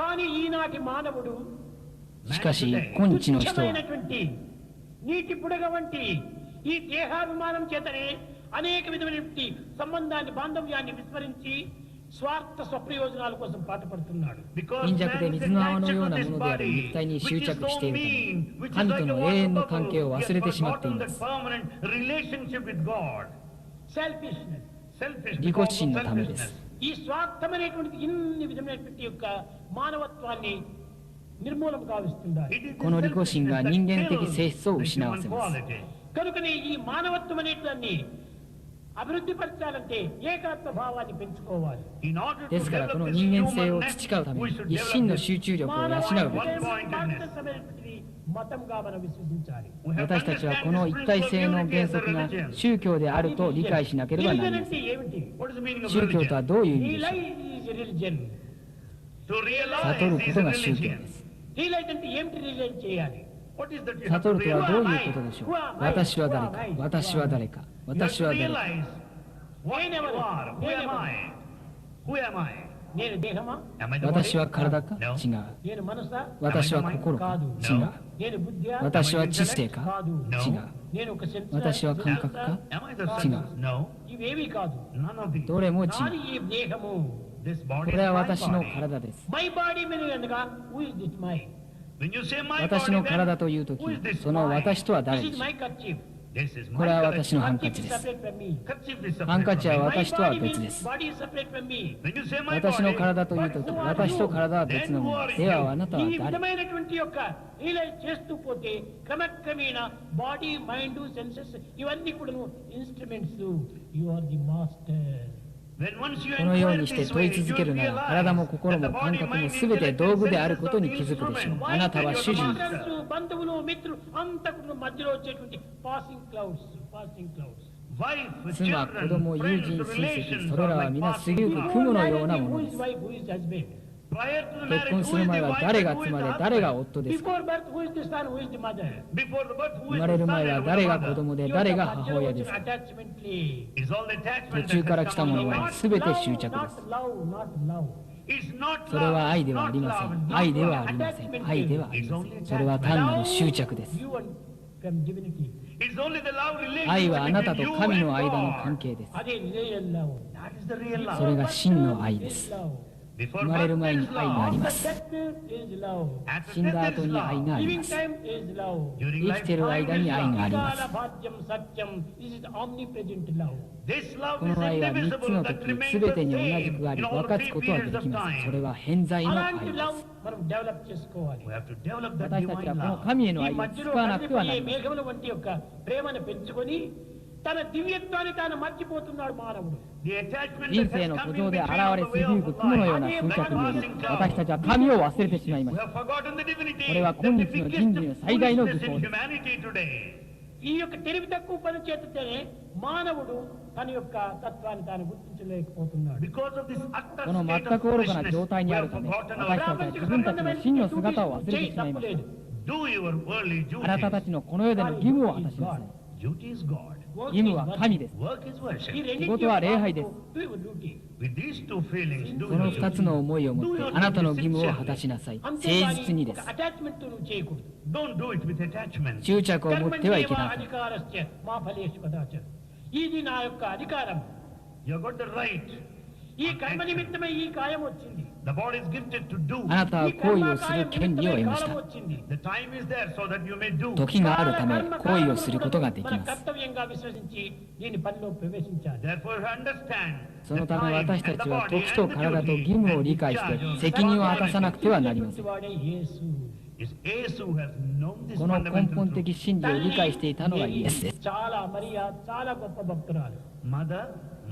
కానీ ఈనాటి మానవుడు しかし今日の人は తుచ్చమైనటువంటి నీటి బుడగ వంటి ఈ దేహాభిమానం చేతనే అనేక విధమైనటువంటి సంబంధాన్ని బాంధవ్యాన్ని విస్మరించి స్వార్థ స్వప్రయోజనాల కోసం పాటుపడుతున్నాడు. Because 貧弱で man 水 is の in 泡の contact よう with な this ものである body, 肉体に which 執 is 着 so しているた mean, め which is 神 like と a の永遠の water 関係を bubble. 忘れてしまってい He ま has す。 forgotten that permanent relationship with God. Selfishness Selfish 利己 because 心 of のためです selfishness. ఈ స్వార్థమైనటువంటి ఇన్ని విధమైనటువంటి యొక్క మానవత్వాన్ని నిర్మూలం గావిస్తున్నారు. It is この利己心が selfishness that 人間的 kills 性質を the 失わ human せます。 quality. కనుకనే ఈ మానవత్వం అనేదాన్ని అభివృద్ధి పరచాలంటే ఏకాత్మ భావాన్ని పెంచుకోవాలి. In order to ですからこ develop の this 人間性 human を ness, 培うため we に should 一心 develop の this. 集中力を養うべきです మానవాళి మతంగా మనం విశ్వసించాలి. We have to 私たちは understand この this 一体 principle 性 of の unity 原 as a 則が religion. 宗教であると理解しなければなり రిలిజన్ ま అంటే せん。 ఏమిటి? What is the meaning of 宗教とは religion? どういう意味でしょう రియలైజ్ రిలిజన్. To 悟 realize るこ is と a が宗教 religion. です。 రియలైజ్ అంటే ఏమిటి రియలైజ్ చేయాలి? What is that you have 悟 to るとはどう realize? いうことでしょう。私は誰か、私は誰か、 You have 私 to は誰か。 realize what you are. Who am I? Who am I? నేను దేహమా? Am I the 私は body? 体か No. 違う。 నేను మనసా? 私は心か కాదు. 違う。 నేను బుద్ధియా? 私は知性か కాదు. 違う。 నేను ఒక సెన్స్私は感覚か Am I the違う。 senses? No. ఇవేవి కాదు. None of these. どれも違 నాది う。 ఈ దేహము. This こ body is れは my 私の body. 体です。 మై బాడీ మీద అనగా who is this my? When you say my 私 body, の then 体というとき who is this、その my? 私とは誰 This で is しょ my kerchief. This is う。これは my 私のハンカ Kerchief チ is です。 separate from me. kerchief is separate ハンカチは from me. 私とは My 別 body で means す。 body is separate from me. When you say my 私の body, 体というとき、私と体は別のもの。ではあなたは ఈ 誰？ విధమైనటువంటి యొక్క రియలైజ్ చేస్తూ పోతే క్రమక్రమేణా body mind senses ఇవన్నీ కూడా instruments. You are the master. when once you このよう inquire にして this 問い way, 続けるな you ら、 realize 体も心 that も the 感 body, 覚も mind, すべて intellect, 道具である senses ことに are 気 the づくでしょう。 instruments. あなたは主人です。 బంధువులు మిత్రులు అంతా కూడా మధ్యలో వచ్చేటువంటి పాసింగ్ క్లౌడ్స్. wife, 妻、子 children, 供、友 friends, 人、親戚、 relations それ are らは like 皆過ぎ passing ゆく clouds. 雲のようなも who の is です。 wife, who is husband? Prior to the 結 marriage, 婚 who する is 前 the は wife 誰 and が who is 妻 the で誰が husband? 夫ですか？ Before birth, who is the son, who is the mother? Before the birth, who 生 is ま the れる son 前 and は who is 誰 the が mother? 子供で You 誰 are が the 母親ですか？ attachment play. It's all the attachment 途中から来たもの that は has come すべて執着です。 Not love, not love. It's not それは love, 愛ではあ not りませ love, ん。 not 愛で love. はありません。愛ではありません。それは単なる執着です。 You and from divinity. It's only the love relationship 愛はあなたと between you 神 and の間の God. 関係です。That is real love. That is the real それ love. が真の愛で Is す。 love. Before 生まれる birth 前 there に is 愛があり love. ま After す。 death is love. After 死んだ death 後 there is に愛 love. があり Living ます。 time is love. During 生きている lifetime 間に is 愛 love. があります。 Bhadyam Satyam. This is omnipresent love. This love こ is の愛は3つ indivisible の that 時、 remains す the べてに同じ same くあり、 in all 分か the つ three ことはで periods き of ません。そ time. れは偏在の愛 అలాంటి で లవ్ す。 మనం డెవలప్ చేసుకోవాలి. We have to develop that 私たちは divine この love. 神への ఈ 愛を మధ్యలో 使わなくてはな కదిలిపోయే りません。 మేఘముల వంటి యొక్క ప్రేమను పెంచుకొని తన దివ్యత్వాన్ని తాను మర్చిపోతున్నాడు మానవుడు. The attachment 人 that 生 has の come 途 in 上で between 現 on れ the す way ぎゆ of く雲のよう life. な執着により、私たちは神を忘れてしまいま We した。 have forgotten the divinity. これは That's 今 the 日の biggest 人類の最大の foolishness 愚行 in です。 humanity today. ఈ యొక్క తెలివి తక్కువ పని చేతనే మానవుడు తన యొక్క తత్వాన్ని తాను గుర్తించలేకపోతున్నాడు. Because of this utter この state 全 of く愚かな foolishness, 状態 we にあ have るため、 forgotten 私 our たちは自分たちの真の姿を忘れてしまいました。 do your worldly あなたた duties. ちのこの世での義務を果たしなさい。 Duty is God. 義務は神です。 Work is ఈ worship. రెండింటి 仕事は礼拝です。 duty. With these two feelings, do この your 二つの duty. 思いを持ってあなたの義務を果たしなさい。誠実にです。 ఒక అటాచ్మెంట్ నువ్వు చేయకూడదు. Don't do it with attachment. 執着を持ってはいけ కర్మణ్యేవ ません。 అధికారస్య మా ఫలేషు కదాచన. ఇది నా యొక్క అధికారం. You got the right. ఈ కర్మ నిమిత్తమై ఈ కాయం వచ్చింది. The body is gifted to do. あなたは ఈ 行為をす కర్మ る権利を得まし కాలం た。 వచ్చింది. The time is there so that you may do. 時があるため行為をすることができ మన ます。 కర్తవ్యంగా విశ్వసించి దీని పనిలో ప్రవేశించాలి. Therefore, understand. その the ため time 私た and ち the は body 時と and the 体と duty 義務を and 理解し the て charge of 責任を果たさなくてはなりません。 వాడే యేసు. Is Ace who has known this この根 fundamental 本 truth. 的真理を理解していたのがイエスです。 చాలా మరియా చాలా గొప్ప భక్తురాలు. Mother,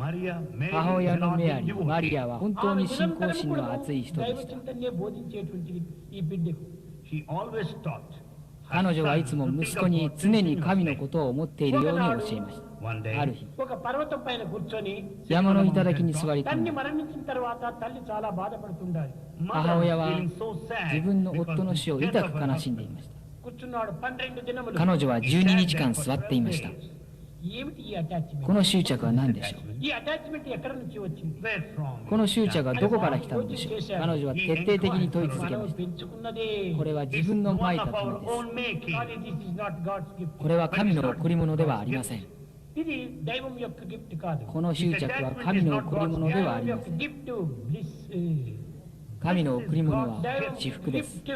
Maria, Mary, 母親の cannot メ be アリー、マリアは本当に信仰心の熱い人で దైవ した。 చింతనే బోధించేటువంటి ఈ బిడ్డకు She always taught. 彼女はいつも息子に常に神のことを思っているように教えまし One た。 day, ある日、 ఒక పర్వతం పైన కూర్చొని 山の頂に座り込 తల్లి んだ。 మరణించిన తర్వాత తల్లి చాలా బాధపడుతుండాలి. mother 母親は was feeling so sad 自分の because 夫の of 死を the 痛 death of く her 悲しんでい husband. ました。 కూర్చున్నాడు 12 దినములు. 彼女は12日間座っていました。ఏమిటి ఈ అటాచ్మెంట్? この執着は何でしょう。 ఈ అటాచ్మెంట్ ఎక్కడి నుంచి వచ్చింది? Where from? この執着はどこから来たのでしょう。彼女は徹底的に問い続けま మనం した。 పెంచుకున్నదే. これは自分のまいた One of 種 our です。 own making. కానీ this is not God's gift. これは神の贈り物ではありません。 ఇది దైవం యొక్క గిఫ్ట్ కాదు. この執着は神の贈り物ではあ దైవం りま యొక్క せん。 గిఫ్ట్ బ్లిస్. 神の贈り物は దైవం 至福です。 గిఫ్ట్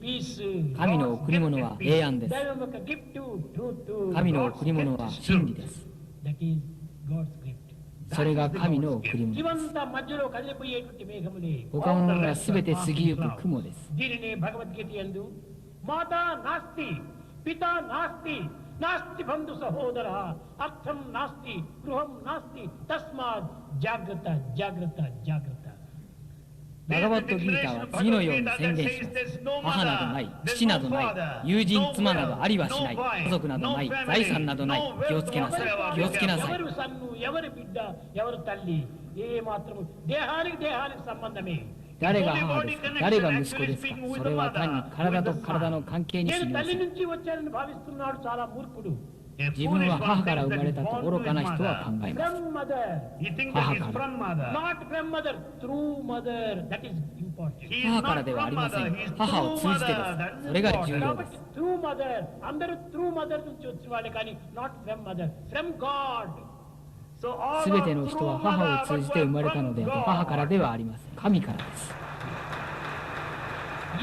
పీస్. 神の贈り物は平安です。 దైవం యొక్క gift truth. 神の贈り物は真理です。 That is God's gift. それが神の贈り物です。 ఇవంతా మధ్యలో కదిలిపోయేటువంటి మేఘములే. 他のものはすべて過ぎゆく雲です。 దీనిని భగవద్గీత యందు మాతా నాస్తి పితా నాస్తి నాస్తి బంధు సహోదర అర్థం నాస్తి గృహం నాస్తి తస్మాత్ జాగ్రత్త జాగ్రత్త జాగ్రత్త. バガバットギーターは次のように宣言します。母などない、父などない、友人、妻などありはしない、家族などない、財産などない。気をつけなさい。気をつけなさい。 ఎవరు సన్ను ఎవరి బిడ్డ ఎవరు తల్లి ఏ మాత్రము దేహానికి సంబంధమే. 誰が母ですか、誰が息子ですか。それは単に体と体の関係に過నేను ぎま తల్లి せん。 నుంచి వచ్చానని భావిస్తున్నాడు చాలా మూర్ఖుడు.自分は母から生まれたと愚かな人は考えます。 From mother, He thinks that he's from mother. not from mother, through mother. That is important. He is 母から not ではあ from りませ mother. ん He is。母を through 通じてで mother. す。 That それが is 重要 important. で కాబట్టి す。 through mother, అందరూ through mother నుంచి వచ్చిన వాళ్ళే కానీ not from mother, from God. So all すべ are ての人は through 母 mother, を通じ but て生 were まれた from のであり、 God. 母からではありません。神からです。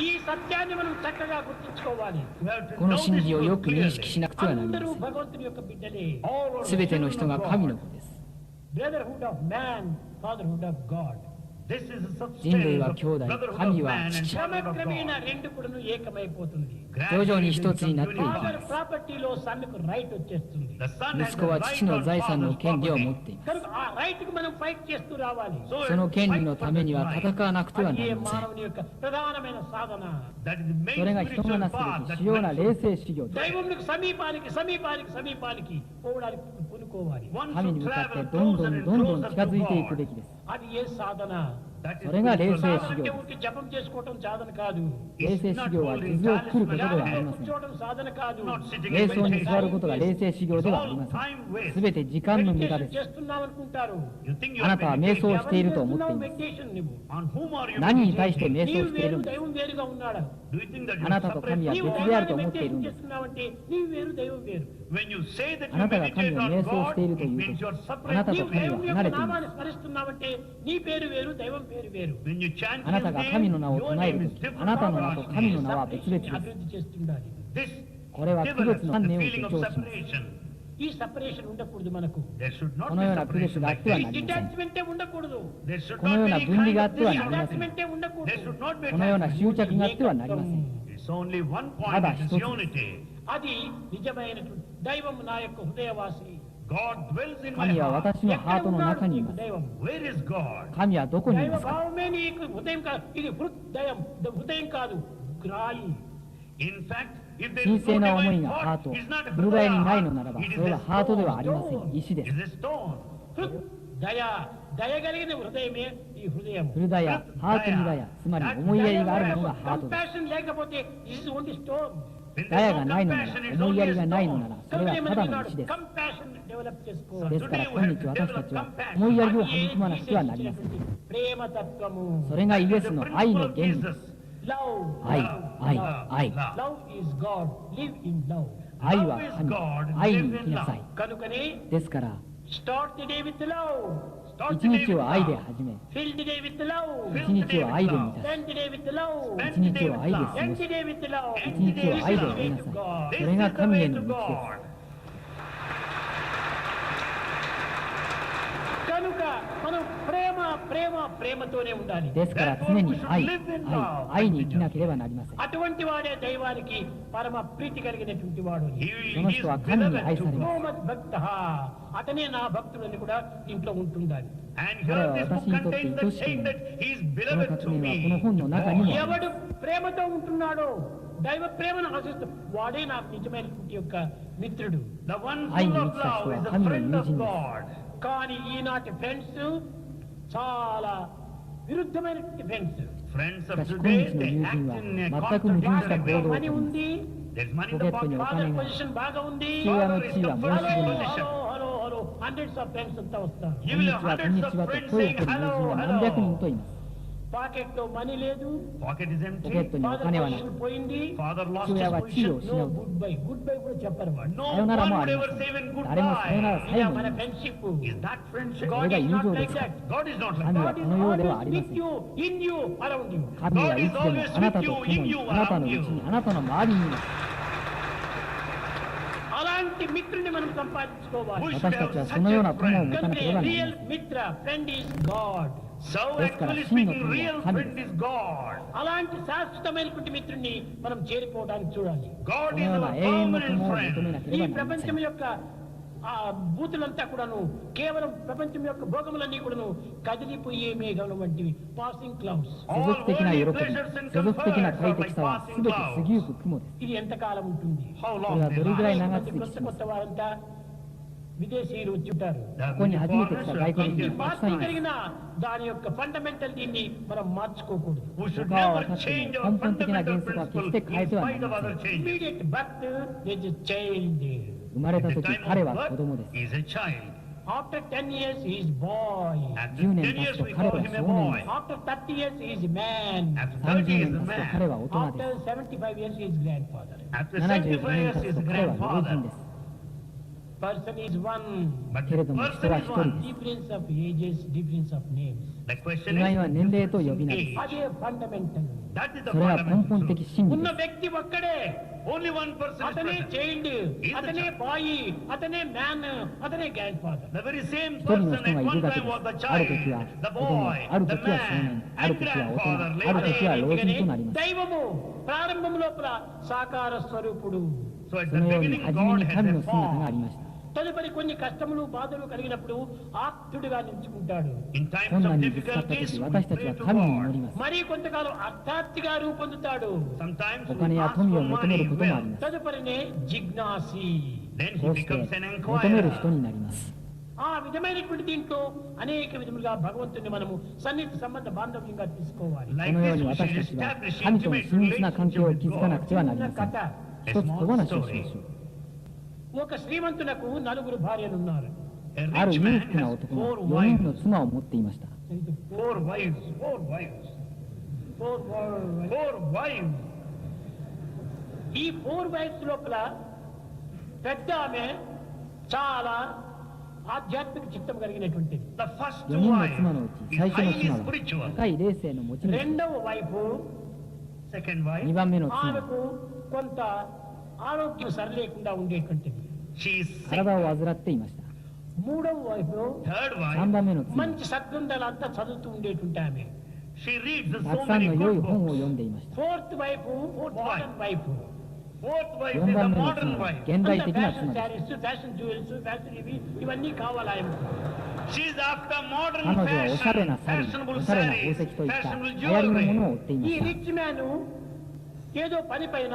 ఈ సత్యాన్ని మనం చక్కగా గుర్తుంచుకోవాలి. We have to この know 真 this 理をよ truth く認識 clearly. しなくてはなりま అందరూ せん。 భగవంతుని యొక్క బిడ్డలే. All are すべての人が children of 神 God. の子です。 Brotherhood of man, fatherhood of God. This is a 人類 substance は of 兄弟、 brotherhood of 神は man and 父。 fatherhood of క్రమక్రమేణా God. రెండు కూడాను ఏకమైపోతుంది. 徐々に一つになっていきます。 ఫాదర్ ప్రాపర్టీలో సన్నుకు రైట్ వచ్చేస్తుంది. The son has 息 the 子は right 父の on 財産の father's 権利を持っ property. ています。 కనుక ఆ రైట్ కు మనం ఫైట్ చేస్తూ రావాలి. その権利のためには戦わなくてはな అది りません。 మానవుని యొక్క ప్రధానమైన సాధన. That is the main それが人が spiritual なす path べき that 主要な man 霊 should- 性修行です。 దైవమునికి సమీపానికి పోవడానికి పూనుకోవాలి. One 神に should 向かって travel どんど closer ん and どんどん closer 近づいていく to べ God. きです。 అది ఏ సాధన? That is それが霊性 spiritual 修 సాధన 行 అంటే です。 ఊరికే జపం చేసుకోవటం సాధన కాదు. 霊性修行は地図を作ることではありません。 కూర్చోవడం సాధన కాదు. Not sitting 瞑 in 想に座る meditation. ことが霊性修行ではありません。すべて時間の無駄で మెడిటేషన్ す。 చేస్తున్నావు అనుకుంటారు. You think you あ are なたは瞑想 meditating. していると思ってい చేస్తున్నావు ます。 మెడిటేషన్ నువ్వు? On whom are you 何に対して meditating? 瞑想 నీవు している వేరు んです。 దైవం వేరుగా ఉన్నాడు. Do you think that you あな are たと separate? 神は నీవు 別であると ఒకదాన్ని 思っているん మెడిటేషన్ です。 చేస్తున్నావంటే నీవు వేరు దైవం వేరు. When you say that あ you なたが meditate 神を on 瞑想し God, ていると it いう means you と are き、あ separate. なたと నీవు 神 దేవుని は యొక్క 離れていま నామాన్ని す。 స్మరిస్తున్నావంటే నీ పేరు వేరు దైవం పేరు వేరు. When you chant あなたが His 神 name, の名を your 唱え name る is とき、 different あなた from の名 our と name. 神の名は別々です。అభివృద్ధి చేస్తుండాలి. This これは区別 develops の観 the 念を feeling 助 of 長します。 separation. ఈ సపరేషన్ ఉండకూడదు మనకు. There should not こ be のような区別 separation があ like っては this. なりません。 డిటాచ్మెంటే ఉండకూడదు. There should このよう not な be 分 any 離があ kind っ of ては ఈ なりません。 అటాచ్మెంటే ఉండకూడదు. There should not be このような attachment. 執着があってはなりません。 It's only one point, ただ it is 一つ。 unity. అది నిజమైనటువంటి దైవం నా యొక్క హృదయవాసి. God dwells in my 神は heart. 私のハートの中にい నీకు ます。 దైవం. Where is God? 神はどこにい దైవ ますか。 భావమే నీకు హృదయం కాదు. ఇది హృదయం కాదు, రాయి. In fact, if there 神 is 聖 no な思い divine がハー thought, ト、 it's not a ブルガイにないのならば、 It is それは a ハートではありませ stone. ん。石で It す。 is a stone. దయ కలిగిన హృదయమే ఈ హృదయం. フルダヤ、ハートにダヤ、つまり思いやりがあるものがハートです。 కంపాషన్ లేకపోతే this is only stone. When ダヤ there's が no ないのなら、 compassion, it's 思いや only り a がないの stone. なら、それはただの石です。కంపాషన్ డెవలప్ చేసుకోవాలి. ですから今日私たちは思いやりを育まなくてはなりません。ప్రేమ తత్వము. それがイエスの愛の原理です。 Love. 愛、愛、愛。 Love is God. Live in love. 愛は神、愛に生きなさい。 కనుకనే ですから、 start the day with love. Start 一 the day 日 with を愛で love. 始め、 Fill the day with love. 一日を愛で満たし、 Spend the day with love. 一一日を愛で過ご End し、 the day with love. 一日を愛で終えなさい。それが神への道です。 కనుక మనం ప్రేమతోనే ఉండాలి. ですから常に愛、愛に生きなければなりません。 అటువంటి వాడే దైవానికి పరమ ప్రీతి కలిగినటువంటి వాడు. He その is 人は神に愛され beloved to ます。 సోమత్ భక్త, అతనే నా భక్తులని కూడా ఇంట్లో ఉంటుండాలి. And here this book contains the saying that he is この beloved 確 to 認はこ me. の本の中にもありま ఎవడు ప్రేమతో ఉంటున్నాడో, దైవ ప్రేమను ఆశిస్తూ వాడే నాకు నిజమైనటువంటి యొక్క మిత్రుడు. The one愛 full に of 満ちた人 love は is the 神の friend 友 of 人です。 God. కానీ ఈనాటి ఫ్రెండ్స్ చాలా విరుద్ధమైనటువంటి ఫ్రెండ్స్. Friends of しかし今 today, 日の they 友 act 人は in a 全く矛盾した contradictory 行動を way. మనీ ఉంది, There's money in ポケ the ットに pocket. お金 ఫాదర్ が పొజిషన్ బాగా ఉంది. 父親の地位は申し హలో 分ない position. Hello hundreds of friends అంతా వస్తారు. You こん will に have ちは、こんに hundreds ち of はと friends 声を saying かける友 hello, 人が何百人 hello. といます。 పాకెట్ లో మనీ లేదు. Pocket is ポケッ empty. トにお ఫాదర్ 金はない。 పొజిషన్ పోయింది. Father lost 父 his 親は地位を position. 失 నో うと。 గుడ్ బై చెప్పరు వాడు. No さよなら one もあ would りま ever せ say even ん。誰もさよなら goodbye. さ ఇదే えも మన 言いません。 ఫ్రెండ్షిప్. Is that friendship? こ God れが is 友 not 情で like すか。 that. God is not like 神 that. は God こ is のようで always はありま with せん。 you, in you, around you. 神はいつでもあなたと共に、あなたのうちに、あなたの周りにいます。 అలాంటి మిత్రుని మనం సంపాదించుకోవాలి. We 私 should たちは have そ such のよう a な友を friend. 持たなければなりませ రియల్ ん。 మిత్ర friend is God. So Yes, actually Kara, speaking, Shinno real Kami friend is God. అలాంటి శాశ్వతమైనటువంటి మిత్రుని మనం చేరిపోవడానికి చూడాలి. God この is よう our な永遠の permanent 友を求 friend. めなけ ఈ ればなりませ ప్రపంచం ん。 యొక్క ఆ బూతులంతా కూడాను కేవలం ప్రపంచం యొక్క భోగములన్నీ కూడాను కదిలిపోయే మేఘముల వంటివి. Passing clouds. 世俗的な喜び、世俗的な快適さはすべて過ぎゆく雲です。 ఇది ఎంతకాలం ఉంటుంది? How これ long は they どれぐらい last? 長 కొంతమంది 続き కొత్త します కొత్త వారంతా విదేశీయులు వచ్చి ఉంటారు. The ここに初めて来た外国 ఈ 人がたくさ మార్పు んいます జరిగిన దాని యొక్క ఫండమెంటల్ దీన్ని మనం మార్చుకోకూడదు. We should 他は never 分かって change も our 根本的な fundamental 原則は決 principle して変え in てはな spite り of ませ other ん。 changes. Immediate birth, there is a child. 生まれ At た the 時 time 彼 of は子 birth, 供です。 he is a child. After 10 years, he is boy. After 10 10 年 years, 経つと we 彼 call は him a 少 boy. 年です。 After 30 years, he is man. After 30 30 he is 年 a 経つと彼 man. は大人で After 75 years, he is grandfather. す。 After 75 75年 years, 経 he つ is と a 彼は老人 grandfather. です。 Person is one. But けれ the ども person 人は is 一人 one. です。 Difference of ages, difference of names. The question 違いは is 年齢と difference 呼び in 名です。 age. అదే fundamental. That is the それは根本 fundamental 的 truth. 真理 ఉన్న です。 వ్యక్తి ఒక్కడే. Only one person is అతనే present. Child, the అతనే child. Bye, అతనే మ్యాన్, అతనే grand father. The very same 一人の person 人が at い one るだけ time で was the す。ある時 child, は the 子供、 boy, ある the 時は少 man, 年、ある and 時は大 grandfather 人、ある later. 時は老人となります。 దైవము ప్రారంభం లోపల సాకార స్వరూపుడు. So at そ the のように beginning, 初め God に had 神 a の姿があ form. りました。 తదుపరి కొన్ని కష్టములు బాధలు కలిగినప్పుడు ఆప్తుడిగా నిలుచుకుంటాడు. In times 困 of 難にぶつかった difficulties, 時、 we 私たち pray は to 神に祈 God. ります。 మరి కొంతకాలం అర్థాత్తిగా రూపొందుతాడు. Sometimes お we 金や ask 富 for を求め money, ることもあり wealth. ます。 తదుపరినే జిజ్ఞాసి. Then こ he うして becomes an 求める人 inquirer. になります。 ఆ విధమైనటువంటి దీంట్లో అనేక విధములుగా భగవంతుని మనము సన్నిహిత సంబంధ బాంధవ్యంగా తీసుకోవాలి. こ Like のよう this, に we 私 should たちは establish 神との intimate 親密な関係 relationship を with 築かなく God. てはなりません。一つ小話をしましょう。ఒక శ్రీమంతునకు నలుగురు భార్యలు ఉన్నారు. A ある rich 裕 man 福な has 男が 4 4人の wives. 妻を持っていました。 4 wives. 4 wives. Four wives. 4 wives. ఈ 4 వైఫ్స్ లోపల పెద్ద ఆమె చాలా ఆధ్యాత్మిక చిత్తం కలిగినటువంటిది. The first 4人の wife 妻のうち is 最初の highly 妻は spiritual. 高い霊性の持ち主でరెండవ వైఫ్ Second wife, 2番目の妻は ఆమెకు కొంత ఆరోగ్యం సరిలేకుండా ఉండేటువంటిది. she is sick. 体を患っていました。 మూడవ వైఫ్ Third 3 wife, 番目の妻は మంచి సద్గ్రంథాలంతా చదువుతూ ఉండేటువంటి ఆమె. she reads た so くさん many の良い good 本を books. 読んでいました。 fourth wife modern wife. Fourth wife is 4 the 番目の modern 妻は wife. 現代的な ఫ్యాషన్ 妻です。 శారీస్, ఫ్యాషన్ జ్యువెల్స్, ఫ్యాషన్ ఇవన్నీ కావాలి ఆయనకు. She is after modern 彼女はおしゃれな fashion, サリー、 fashionable おしゃれな宝 sarees, 石といった fashionable 流行りのものを jewelry. 追っていまఈした。 రిచ్ మ్యాన్ ఏదో పని పైన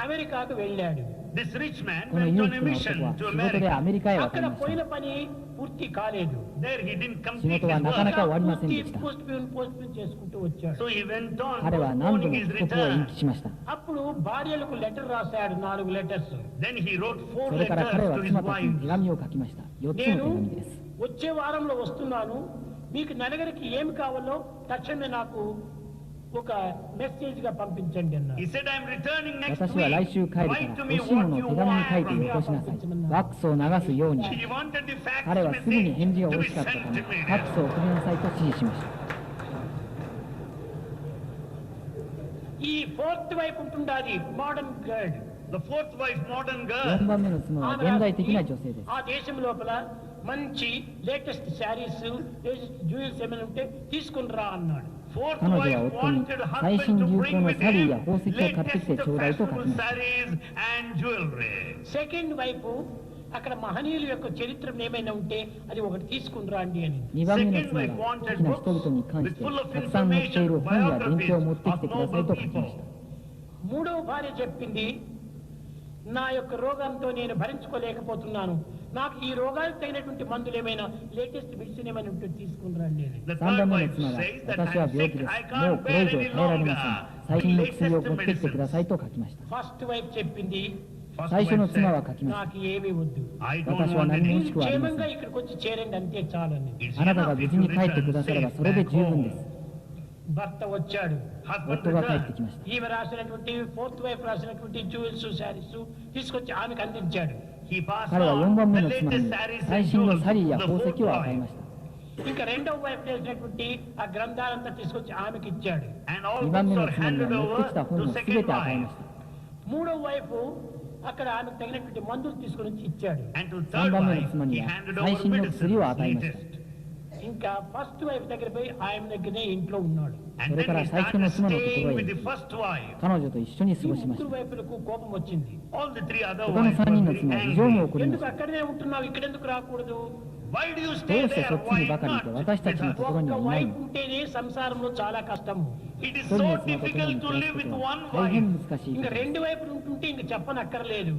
అమెరికాకు వెళ్ళాడు. This rich man この went 裕 on 福 a な mission 男は to 仕事でア America. メリカへ渡 అక్కడ りまし పోయిన た。 పని పూర్తి కాలేదు. There he didn't 仕 complete 事は his なかな work. か終わりませんでした。 పోస్ట్ చేసుకుంటూ వచ్చాడు. So he went on 彼は何度 postponing も his 帰国を延 return. 期しました。 అప్పుడు భార్యలకు లెటర్ రాశాడు, 4 లెటర్స్. Then he wrote 4それから彼 letters は to his 妻たちに wives. 手紙を書きました。4つの手 నేను 紙です。 వచ్చే వారంలో వస్తున్నాను, మీకు నలుగురికి ఏమి కావాలో తక్షణమే నాకు ఒక మెసేజ్ గా పంపించండి అన్నారు. He said, I'm returning next 私は来週 week. 帰るか Write ら to 欲 me しいも what のを you 手紙に want 書いて from よ me. こしなさい。ワックスを流すように。 He wanted the fax 彼はすぐに message 返事が to 欲 be しかったた sent め、 to ファ me. ックスを送りなさいと指示しました。ఈ ఫోర్త్ వైపు ఉంటుండాలి modern girl. The fourth wife, modern girl. 4番目の妻は現代的な女性です。 ఆ దేశం లోపల మంచి లేటెస్ట్ శారీస్, లేటెస్ట్ జ్యువెల్స్ ఏమైనా ఉంటే తీసుకుని రా అన్నాడు. Fourth 彼女は wife 夫に wanted 最 husband 新 to 流 bring 行の with サリーや him 宝石を買ってきて latest ちょうだいと書き fashionable ました。 sarees and jewelry. సెకండ్ వైపు అక్కడ మహనీయుల యొక్క చరిత్ర ఏమైనా ఉంటే అది ఒకటి తీసుకుని రండి అని. 2番目の妻は大きな人々に関してたくさん載っている本や伝記を持ってきてくださいと書きました。 మూడవ భార్య చెప్పింది, నా యొక్క రోగంతో నేను భరించుకోలేకపోతున్నాను, నాకు ఈ రోగాలకు తగినటువంటి మందులు ఏమైనా లేటెస్ట్ మెడిసిన్ ఏమైనా ఉంటే తీసుకుని రండి అని. The 3 番 third 目の wife 妻が says that 私は I'm 病気 sick, です。 I もう can't これ以 bear 上 any 耐えられま longer. せん。最新の薬を持ってきてくださいと書きました。 ఫస్ట్ వైఫ్ చెప్పింది,最初の妻は書きまし నాకు ఏమీ వద్దు, た。I don't 私は want 何も欲 any. しくはありませ క్షేమంగా ん。 ఇక్కడికి వచ్చి చేరండి అంతే చాలని. It's あなたが enough 無 if 事 you に帰って return くだされば safe それで back 十分で home. す。 భర్త వచ్చాడు, Husband 夫が帰って returned. きました。 ఈమె రాసినటువంటి ఫోర్త్ వైఫ్ రాసినటువంటి జ్యువెల్స్ శారీస్ తీసుకొచ్చి ఆమెకు అందించాడు. He passed 彼は on 4番目 the の妻 latest に sarees 最 and 新の jewels サリーや to the 宝 fourth 石を与え wife. ました。 ఇంకా రెండవ వైఫ్ చేసినటువంటి ఆ గ్రంథాలంతా తీసుకొచ్చి ఆమెకి ఇచ్చాడు. And all 2番目 books の are 妻に handed は持ってきた over 本 to をすべ second て与え wife. ました。 మూడవ వైఫ్ అక్కడ ఆమెకు తగినటువంటి మందులు తీసుకొని వచ్చి ఇచ్చాడు. And to 3 third 番目の wife, 妻 he には handed 最 over 新の medicine, 薬を与えました。 latest. ఇంకా ఫస్ట్ వైఫ్ దగ్గర పోయి ఆయన దగ్గరనే ఇంట్లో ఉన్నాడు. And それから then he 最初の started 妻のとこ staying ろへ with 行 the き、 first wife. 彼女と一緒に過 ఈ ごしまし ముగ్గురు た。 వైపులకు కోపం వచ్చింది. All the three other 他の wives 3 were 人の very 妻は非常に angry. 怒りまし ఎందుకు た。 అక్కడనే ఉంటున్నావు, ఇక్కడెందుకు రాకూడదు? Why do you どう stay して there? そっち Why にばかりい not て私たちのところに ఒక్క はいない వైఫ్ の？ ఉంటేనే సంసారంలో చాలా కష్టము. It is 一人 so の妻と共に difficult 暮 to ら live す with ことは one 大変 wife. 難しいこ ఇంకా とです。 రెండు వైపులు ఉంటుంటే ఇంక చెప్పనక్కర్లేదు.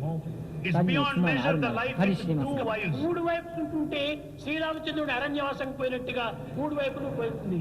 It's 二人の beyond 妻があ measure る the なら life 計り with 知れませ two ん。 wives. మూడు వైపులు ఉంటుంటే శ్రీరామచంద్రుడు అరణ్యవాసం పోయినట్టుగా మూడు వైపులు పోయింది.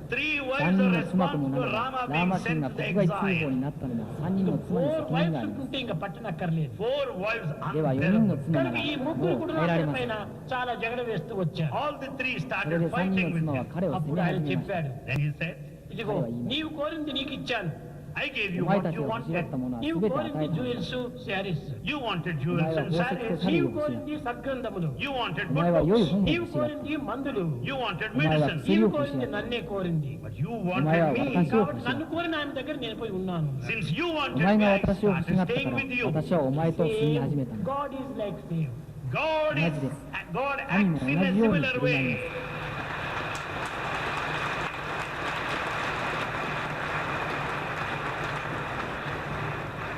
Three 3 wives 人 are の妻とも responsible な for ら Rama ラー being マ神が sent to 国外通報 exile. になったのも3人の妻に ఫోర్ 責任 వైఫ్స్ があります。 ఉంటుంటే ఇంకా పట్టనక్కర్లేదు. Four wives では4人の unbearable. 妻な కనుక ら ఈ も ముగ్గురు う కూడా 耐えられ అతని ませ పైన ん。 చాలా జగడ వేస్తూ వచ్చారు. All the three それ started で3人 fighting の with 妻は him. 彼を責 అప్పుడు め ఆయన 始めました。 చెప్పాడు, Then he said, ఇదిగో నీవు కోరింది నీకు ఇచ్చాను. I gave お you 前 what たち you が欲しがっ wanted. たものは నీవు 全て与 కోరింది えたはずだ。 జ్యువెల్స్ శారీస్. You wanted お jewels 前は and 宝石と sarees. サリー నీవు を欲しがっ కోరింది సద్గ్రంథములు. You wanted た。お前は good 良い books. 本を నీవు 欲しがった。 కోరింది మందులు. You wanted お前は medicine. 薬 నీవు を欲し కోరింది がった。 నన్నే కోరింది. But you お前は wanted 私 me. を కాబట్టి 欲しがっ నన్ను た。 కోరిన ఆయన దగ్గర నేను పోయి ఉన్నాను. Since you お wanted 前 me, が I 私を欲し started がったか staying ら with you. 私はお前と住み始めたのだ。 God is like same. God 同 is じです。 God 神も acts 同 in a じように similar 振る舞い way. ます。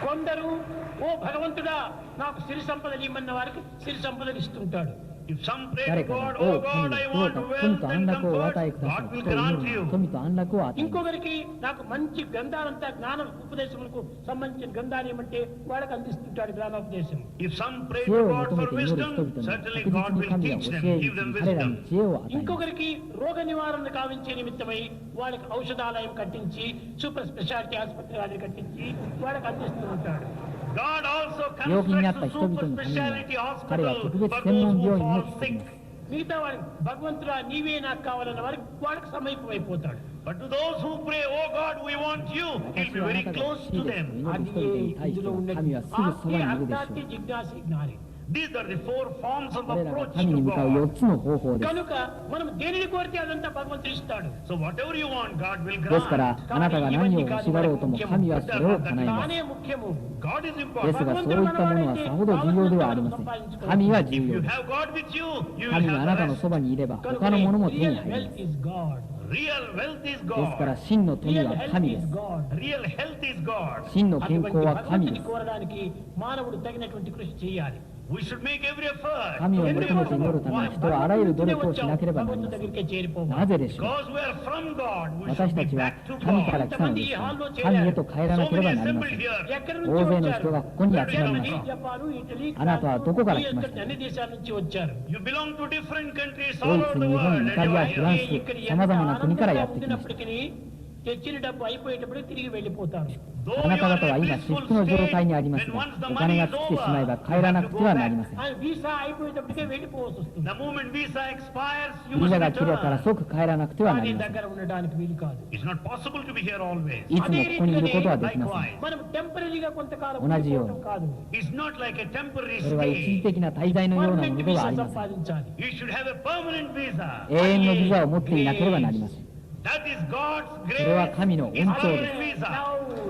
కొందరు ఓ భగవంతుడా నాకు సిరి సంపదలు ఇమ్మన్న వారికి సిరి సంపదలు ఇస్తుంటాడు. If some pray 誰 to か God, が oh お God, 神 I どう want か wealth 富と安 and 楽をお与え comfort, くださ God い will と祈 grant る you. 富と安楽を与えます。 ఇంకొకరికి నాకు మంచి గ్రంథాలంతా జ్ఞాన ఉపదేశములకు సంబంధించిన గ్రంథాలు ఏమంటే వాళ్ళకి అందిస్తుంటాడు జ్ఞానోపదేశం. If some pray 知恵 to を God 求め for て祈る人 wisdom, 々に certainly 確 God 実に will 神は teach 教 them, え give に them 彼らに wisdom. 知恵を与えます。 ఇంకొకరికి రోగ నివారణ కావించే నిమిత్తమై వాళ్ళకి ఔషధాలయం కట్టించి సూపర్ స్పెషాలిటీ ఆసుపత్రి అది కట్టించి వాళ్ళకి అందిస్తూ ఉంటాడు. God also 病気になった constructs 人 a 々のために super は specialty 彼は hospital 特別 for 専 those 門 who 病院も fall 作り sick. ます。 మిగతా వాడికి భగవంతుడా నీవే నాకు కావాలన్న వారికి వాళ్ళకి సమీపమైపోతాడు. But to those who pray, oh God, we want you, he'll 私 be はあ very なたが close 欲しい to です them. と祈る人々に対しては神はすぐそばにいるでしょう。 జిజ్ఞాసి జ్ఞాని. These are the four forms of 彼らが approach 神に to 向かう God. 4つの方法です。 కనుక మనం దేనిని కోరితే అదంతా భగవంతుడు ఇస్తాడు. So whatever you want, God will ですか grant. らあなたが何を欲しがろうとも神はそれを叶えます。 తానే ముఖ్యము. God is で important. すがそういったものはさほど重要ではありません。神は If 重 you 要です。 have God with you, you will 神があな have た the の rest. そばにいれば కనుక 他のものも手に real 入りま wealth す。 is God. Real wealth is ですから God. 真の富 Real は health 神で is す。 God. Real health is God. 真の健康 అటువంటి は神で భగవంతుని す。 కోరడానికి మానవుడు తగినటువంటి కృషి చేయాలి. We should make every effort. 神を求め Every て祈 effort. るために人はあらゆる努力をしなければなり భగవంతుని ません。 దగ్గరికే చేరిపోవాలి. なぜでしょう。 Because we are from God, we 私 should た be ちは back to 神から God. 来たのですから神へと帰らな So ければ many なりま assembled せん。 here. ఎక్కడి నుంచి 大勢の వచ్చారు? 人がここに集まりま జర్మనీ, した జపాను, ఇటలీ, あなたはどこから来ました అన్ని దేశాల నుంచి వచ్చారు. You belong to different countries ド all イ over ツ、 the 日 world. 本、 And イタ you リア、 are フラン here. ス、さまざまな国からやってきました。 ఉండినప్పటికీ తెచ్చిన డబ్బు అయిపోయేటప్పుడు తిరిగి వెళ్ళిపోతారు. Though あな you た are 方は in 今 peaceful 至福の状態にあります state, が when once the お金 money が is 尽きてしまえば over, 帰らなくてはなりません。ఆ వీసా అయిపోయేటప్పటికే వెళ్ళిపోవాల్సి వస్తుంది. the moment visa expires, you ビ must ザが切れたら return. 即帰らなくてはな కానీ りません。 దగ్గర ఉండడానికి వీలు కాదు. It's not possible to be here always. いつもここにいることはできません。 Likewise, మనం టెంపరీగా కొంతకాలం同じように ఉండిపోవడం కాదు. it's not like a temporary それは一時 stay. 的な滞在のようなも పర్మనెంట్ のでは వీసా ありません。 సంపాదించాలి. You should have a permanent visa. 永遠のビザを持っていなければなりません。 That is God's それは grace. 神の It's 恩寵です。 permanent visa.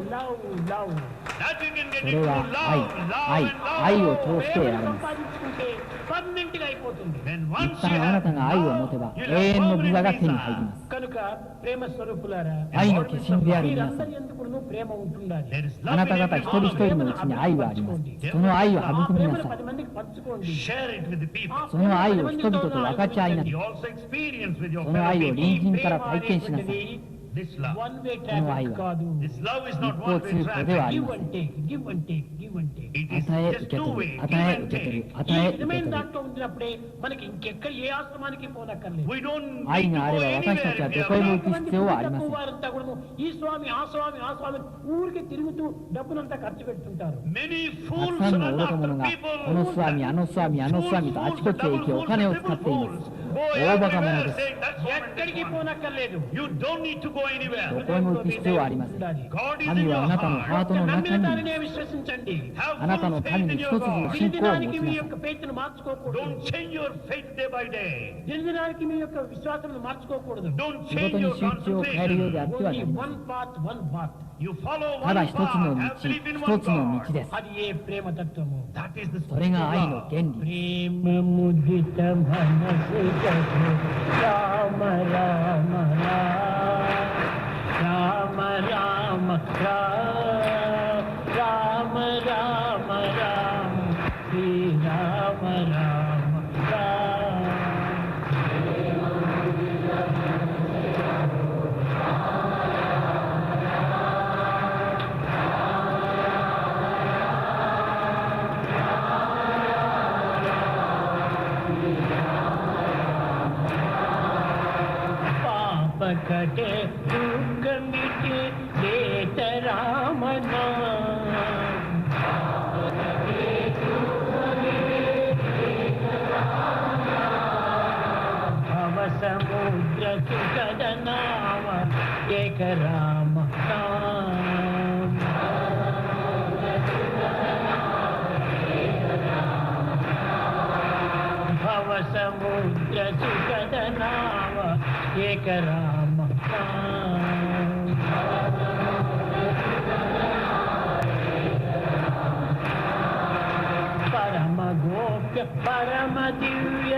Love That you can get そ into れは love, 愛、 love 愛 and を love. 通して得られます。 సంపాదించుకుంటే పర్మనెంట్ గా అయిపోతుంది. When 一 once you 旦あなたが have 愛を持てば love, 永 you'll have 遠のビザが手に permanent 入りま visa. す。 కనుక ప్రేమ స్వరూపులారా, 愛の化身である皆さ మీరందరి ん、 ఎందుకు ప్రేమ ఉంటుండాలి. There is あ love な in た every 方一 one 人 of 一 them. 人のうちに愛はあります。その愛をఆ 育みな ప్రేమను さ 10 い。 మందికి పంచుకోండి. Share it with the people. その愛を人々と分かち合いなさい。 You also experience with your その愛を fellow 隣 people. 人から体験しなさい。this love. One way No, traffic I- కాదు. This love is not 一方 one way通行ではあり traffic. Give and take, give and take, give and take. It is 与え just 受け two 取 way. る Give 与え and 受け取る take. 与 ఈ え受け విధమైన 取る దాంట్లో ఉండినప్పుడే మనకి ఇంకెక్కడ ఏ ఆశ్రమానికి పోనక్కర్లేదు. We don't 愛 need to があ go れば私たち anywhere. は We ど are こへも not- 行く必要はありません。 వారంతా కూడా ఈ స్వామి ఆ స్వామి ఆ స్వామి ఊరికి తిరుగుతూ డబ్బునంతా ఖర్చు పెడుతుంటారు. Many た fools くさん run の愚か after 者が people. このスワミあのスワミあのスワミとあちこちへ行きお金を使っています。大バカ者です。 ఎక్కడికి పోనక్కర్లేదు. You don't need to go ど anywhere. こへも行く必要はありません。 God is in 神 your はあなたの heart. ハートの నమ్మిన 中にいま దానినే す。 విశ్వసించండి. Have あなたの full 神 faith に in 一 your つの God. 信仰を持 దినదినానికి ち మీ なさい。 యొక్క faith ను మార్చుకోకూడదు. Don't change your faith day by day. దినదినానికి మీ యొక్క విశ్వాసం మార్చుకోకూడదు. Don't 仕 change 事に your 集中を変えるようで concentration. あってはな Only りま one path, one path. You follow せん。た one だ一つの path. 道、 Have belief in 一 one つの道 God. です。 అది ఏ ప్రేమ తత్వము. That is the それが spiritual 愛の love. 原理。 ప్రేమ ముదిత మనసు జగో రామ రామ రామ రామ రామ రామ రామ శ్రీ రామ రామ రామ. పాప కటే దుఃఖ మిటే దేత రామన భవ సముద్ర సుఖద నామ ఏక రామ నామ. భవ సముద్ర సుఖద నామ ఏక రామ నామ. పరమ గోప్య పరమ దివ్య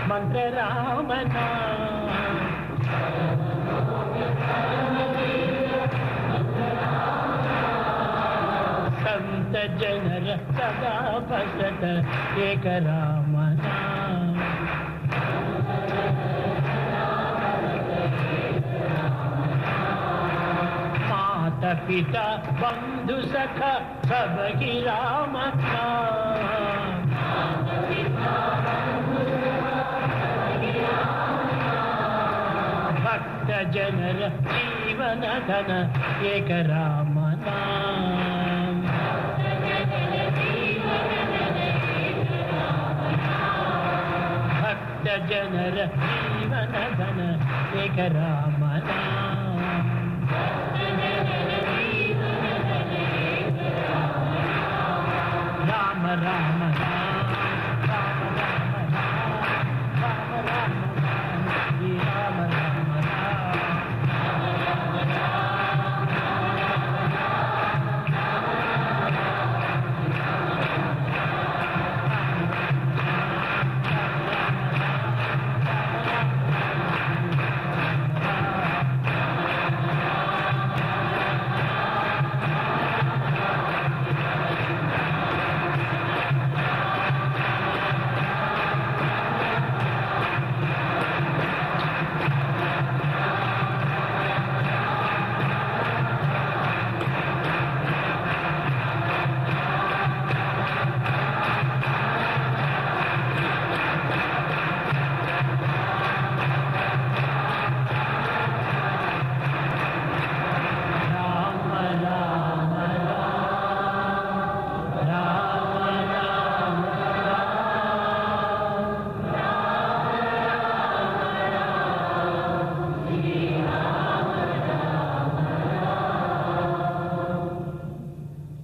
మంత్ర రామ నామ. సంత జనర సదా భసత ఏక రామ నామ. मात पिता बंधु सखा सबकी राम नाम. भक्त जनर जीवन धन एक राम नाम. भक्त जनर जीवन धन एक राम नाम. राम राम राम राम राम राम राम राम श्री राम राम राम.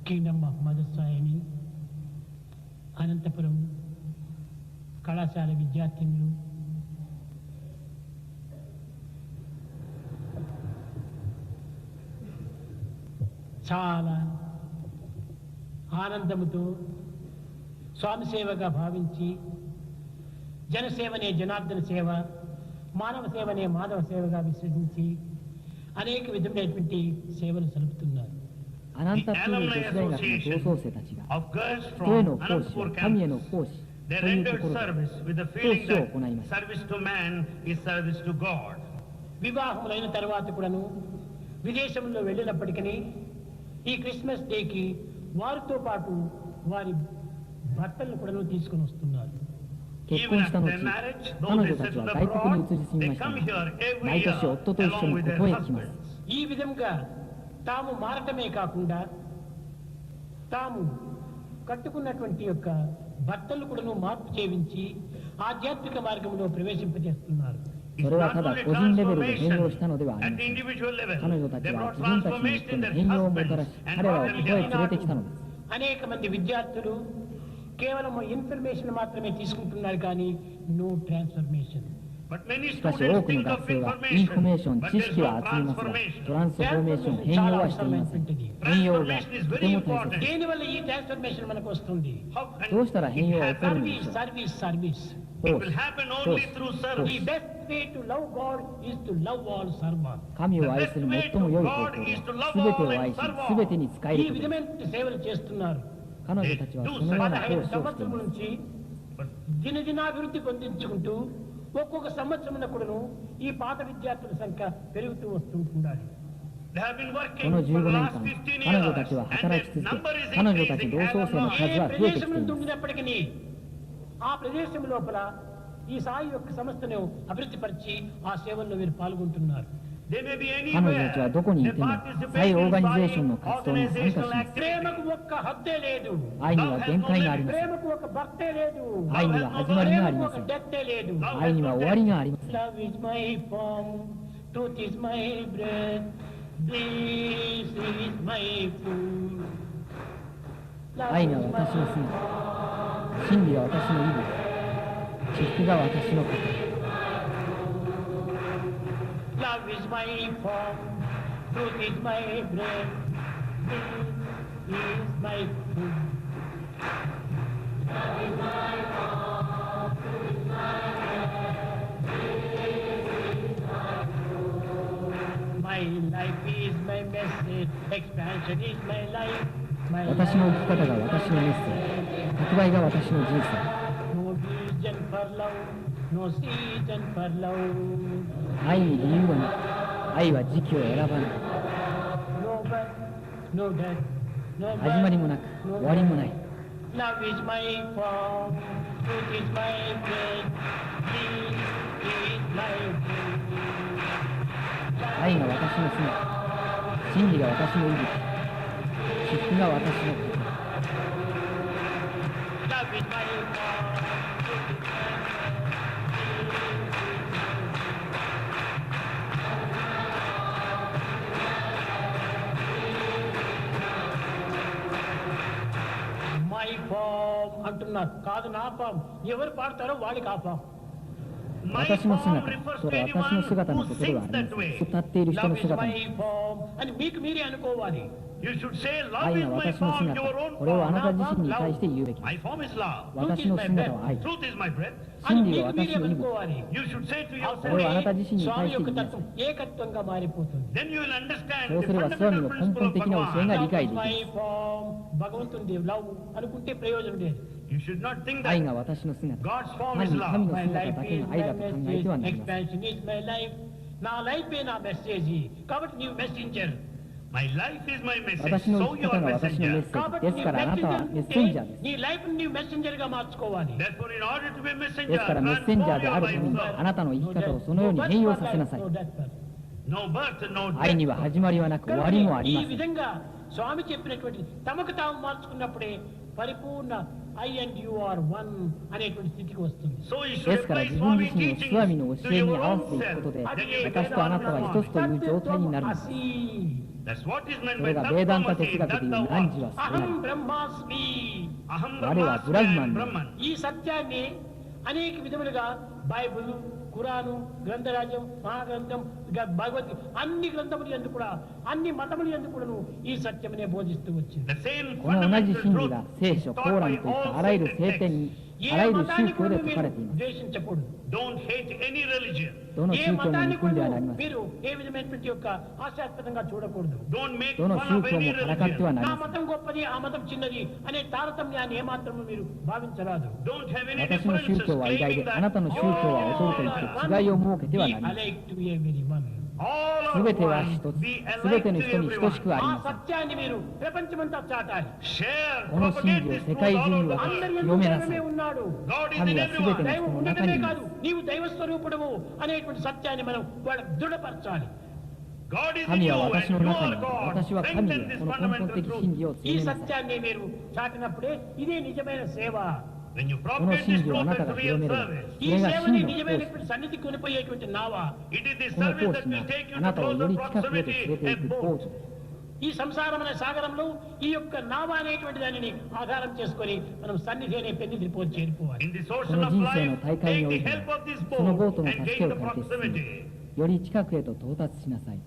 కింగ్డమ్ ఆఫ్ మదర్ సాయిని అనంతపురం కళాశాల విద్యార్థినులు చాలా ఆనందముతో స్వామి సేవగా భావించి జనసేవనే జనార్దన సేవ, మానవ సేవనే మాధవ సేవగా విశ్వసించి అనేక విధమైనటువంటి సేవలు సలుపుతున్నారు. アナンタプール女子大学の同窓生たちが of girls 人へ from の奉仕 Anantapur は神への campus. 奉仕 They というと rendered ころで service with the 奉 feeling 仕を行いま that した。 service to man is service to God. వివాహములైన తర్వాత కూడాను విదేశంలో వెళ్ళినప్పటికీ ఈ క్రిస్మస్ డేకి వారితో పాటు వారి భర్తలను కూడా తీసుకుని వస్తున్నారు. 結婚した後、彼女たちは外国に移り住みましたが、毎年夫と一緒にここへ来ます。ఈ విధంగా తాము మారటమే కాకుండా తాము కట్టుకున్నటువంటి యొక్క భర్తలు కూడా మార్పు చేయించి ఆధ్యాత్మిక మార్గంలో ప్రవేశింపజేస్తున్నారు.それはただ個人レベルで変容したのではありません。彼女たちは自分たちに人に変容をもたらし、彼らをここへ連れてきたのです。అనేక మంది విద్యార్థులు కేవలం ఇన్ఫర్మేషన్ మాత్రమే తీసుకుంటున్నారు కానీ నో ట్రాన్స్ఫర్మేషన్. しかし多くの学生はインフォメーション、知識は集めますが、トランスフォーメーション、変容はしていません。変容がとても大切です。దేనివల్ల ఈ ట్రాన్స్ఫర్మేషన్ మనకు వస్తుంది?どうしたら変容は起こるのでしょう。సర్వీస్. It will happen only through service. The best way to love God is to love all servants. 神を愛する最も良い方法は、すべてを愛し、すべてに使えఈることです。 విధమైన సేవలు చేస్తున్నారు.彼女たちはそのような奉仕をしていసంవత్సరంます。నుంచి దినదినాభివృద్ధి పొందించుకుంటూ ఒక్కొక్క సంవత్సరం కూడాను ఈ పాత విద్యార్థుల సంఖ్య పెరుగుతూ వస్తుంటున్నారు. They have been working この for the 15年 last 間、 15彼女 years, たちは and 働き their 続 number け、 is 彼女たち increasing 同 as 窓 of 生の now. 数は増えてきてい ప్రదేశం ます。 ఉండినప్పటికీ ఆ ప్రదేశం లోపల ఈ సాయి యొక్క సంస్థను అభివృద్ధి పరిచి ఆ సేవల్లో మీరు పాల్గొంటున్నారు. They may be 彼女たち anywhere. はどこにい They ても、 participate 再オー in ガニゼーションの Sai 活動に参加し organizational ます。 activities. ప్రేమకు ఒక్క హద్దే లేదు. 愛には限界がありません。 ప్రేమకు ఒక భక్తే లేదు. 愛には始まりがあり ప్రేమకు ま ఒక せん。 డెత్తే లేదు. 愛には終わりがありません。 Love is my form, truth is my breath, this is my food. 愛が私の姿、真理は私の意味、至福が私のこと。 Love is my form, truth is my breath, this is my food. My life is my message, expansion is my life. My 私の生き方が私のメッセージ、迫害が私の人生。 no vision for love, no season for love. 愛に理由はない。愛は時期を選ばない。 No birth, no death, no 始まりもなく、終わりもない。 Love is my form, truth is my breath, this is my food. 愛が私の姿、真理が私の息吹、至福が私のこと。 Love is my form, truth is my breath, my form అంటున్నారు. కాదు నా ఫామ్. ఎవరు పాడతారో వాడికి ఆ form. My 私の form 姿、 refers そ to れは私の anyone 姿の who ことでは sings ありま that せん。 way. 歌っている人 Love の is 姿 my です。 form అని మీకు మీరే అనుకోవాలి. You should say, love 愛 is が my 私の form, 姿、 your own これをあな form. た自身に対して言うべきで My form is love. す。私の姿は愛、 Truth is my breath. అని 真理は మీకు మీరే 私の息吹。 అనుకోవాలి. You should say to అప్పుడు yourself, これをあなた自身に対してస్వామి యొక్క 言いなさい。 తత్వం ఏకత్వంగా మారిపోతుంది. then you will understand そう the すればスワミの fundamental 根本 principle of 的な教えが Bhagavan. 理解でき Love ま is す。 my form. భగవంతుని లవ్ అనుకుంటే ప్రయోజనం లేదు. You should not think 愛 that が私の姿、 God's form 神 is 神 love. の My 姿 life だけ is が愛 my だと考え message, てはなりません。 expansion is my life. నా లైఫ్ నా మెసేజ్ కాబట్టి నీవు messenger. My life is my message. 私の So 生き you 方 are が私のメッ messenger. セージకాబట్టి ですからあなたはメッセンジャーです。నీ లైఫ్ ని మెసెంజర్ గా మార్చుకోవాలి. Therefore, in order to be a で messenger, すからメッセンジャー transform であ your るため life に first. あなたの生き方をそのように変容させなさい。 No birth, no 愛 death. には始まりはなく終わりもありఈ ません。 విధంగా స్వామి చెప్పినటువంటి తమకు తాము మార్చుకున్నప్పుడే పరిపూర్ణ I and you are one అనేటువంటి స్థితికి వస్తుంది. So you で should すから apply 自分 Swami 自身を teachings スワミの to 教えに your 合わ own せていくこと self. で、 Then you 私とあなたは一つという状態になるんです。 That's what is meant そ by れがベーダンタ Tattva 哲学でいう汝はそれな అహం り。 బ్రహ్మాస్మి. Aham 我はブラグマン Brahman. ఈ సత్యాన్ని అనేక విధములుగా బైబిల్, ఖురాను, గ్రంథరాజ్యం, మహాగ్రంథం, భగవద్గీత అన్ని గ్రంథములు యందు కూడా అన్ని మతములు యందు కూడాను ఈ సత్యమనే బోధిస్తూ వచ్చింది. The same この同じ fundamental 真理 truth が聖書、 is コ taught ーラン by といった all あらゆる sacred 聖典 texts. に、ఏ あらゆる మతాన్ని 宗教 కూడా で説かれ మీరు ています。 ద్వేషించకూడదు. Don't hate any religion. どの ఏ 宗教も మతాన్ని 憎んで కూడా はなりません。 మీరు ఏ విధమైనటువంటి యొక్క హాస్యాస్పదంగా చూడకూడదు. Don't make どの fun 宗 of 教 any もからかっては religion. なり నా ません。 మతం గొప్పది ఆ మతం చిన్నది అనే తారతమ్యాన్ని ఏమాత్రము మీరు భావించరాదు. Don't have any 私の宗 differences 教は偉大 claiming で、あなた that の宗教は劣ると言って違いを設けてはなりません。 Be alike to everyone. All す are べては one. 一つ、 Be すべ alike ての to 人に等しく everyone. あり ఆ ません。 సత్యాన్ని మీరు ప్రపంచమంతా చాటాలి. Share, この真 propagate 理を this 世 truth 界 all 中に over the 渡し అందరి world. యందు 広めなさ దైవమే い。 ఉన్నాడు. God is 神 in はすべて everyone. の దైవం 人の中 ఉండటమే にいま కాదు す。 నీవు దైవ స్వరూపుడవు అనేటువంటి సత్యాన్ని మనం వాళ్ళకు దృఢపరచాలి. God is in 神 you は and 私の you 中に are いて、 God. 私は神 Strengthen で、 this この根本 fundamental 的 truth. 真理を ఈ 強めなさい。 సత్యాన్ని మీరు చాటినప్పుడే ఇదే నిజమైన సేవ. When you この propagate 真 this 理をあ truth, なた it's が real 広める。 service. そ ఈ れが సేవని 真の奉仕。 నిజమైనటువంటి సన్నిధి కొనిపోయేటువంటి నావ. It is the この service 奉 that 仕 will が take you あ to なたをよ closer り近くへと連 proximity れてい and く奉 both. 仕。 ఈ సంసారమైన సాగరంలో ఈ యొక్క నావ అనేటువంటి దానిని ఆధారం చేసుకొని మనం సన్నిధి అనే పెన్నిధి పోయి చేరిపోవాలి. In this こ ocean の of 人生 life, の大会に take お the いて help of this そのボー boat トの and 助 gain けを the 借りて進み、 proximity. より近くへと到達しなさい。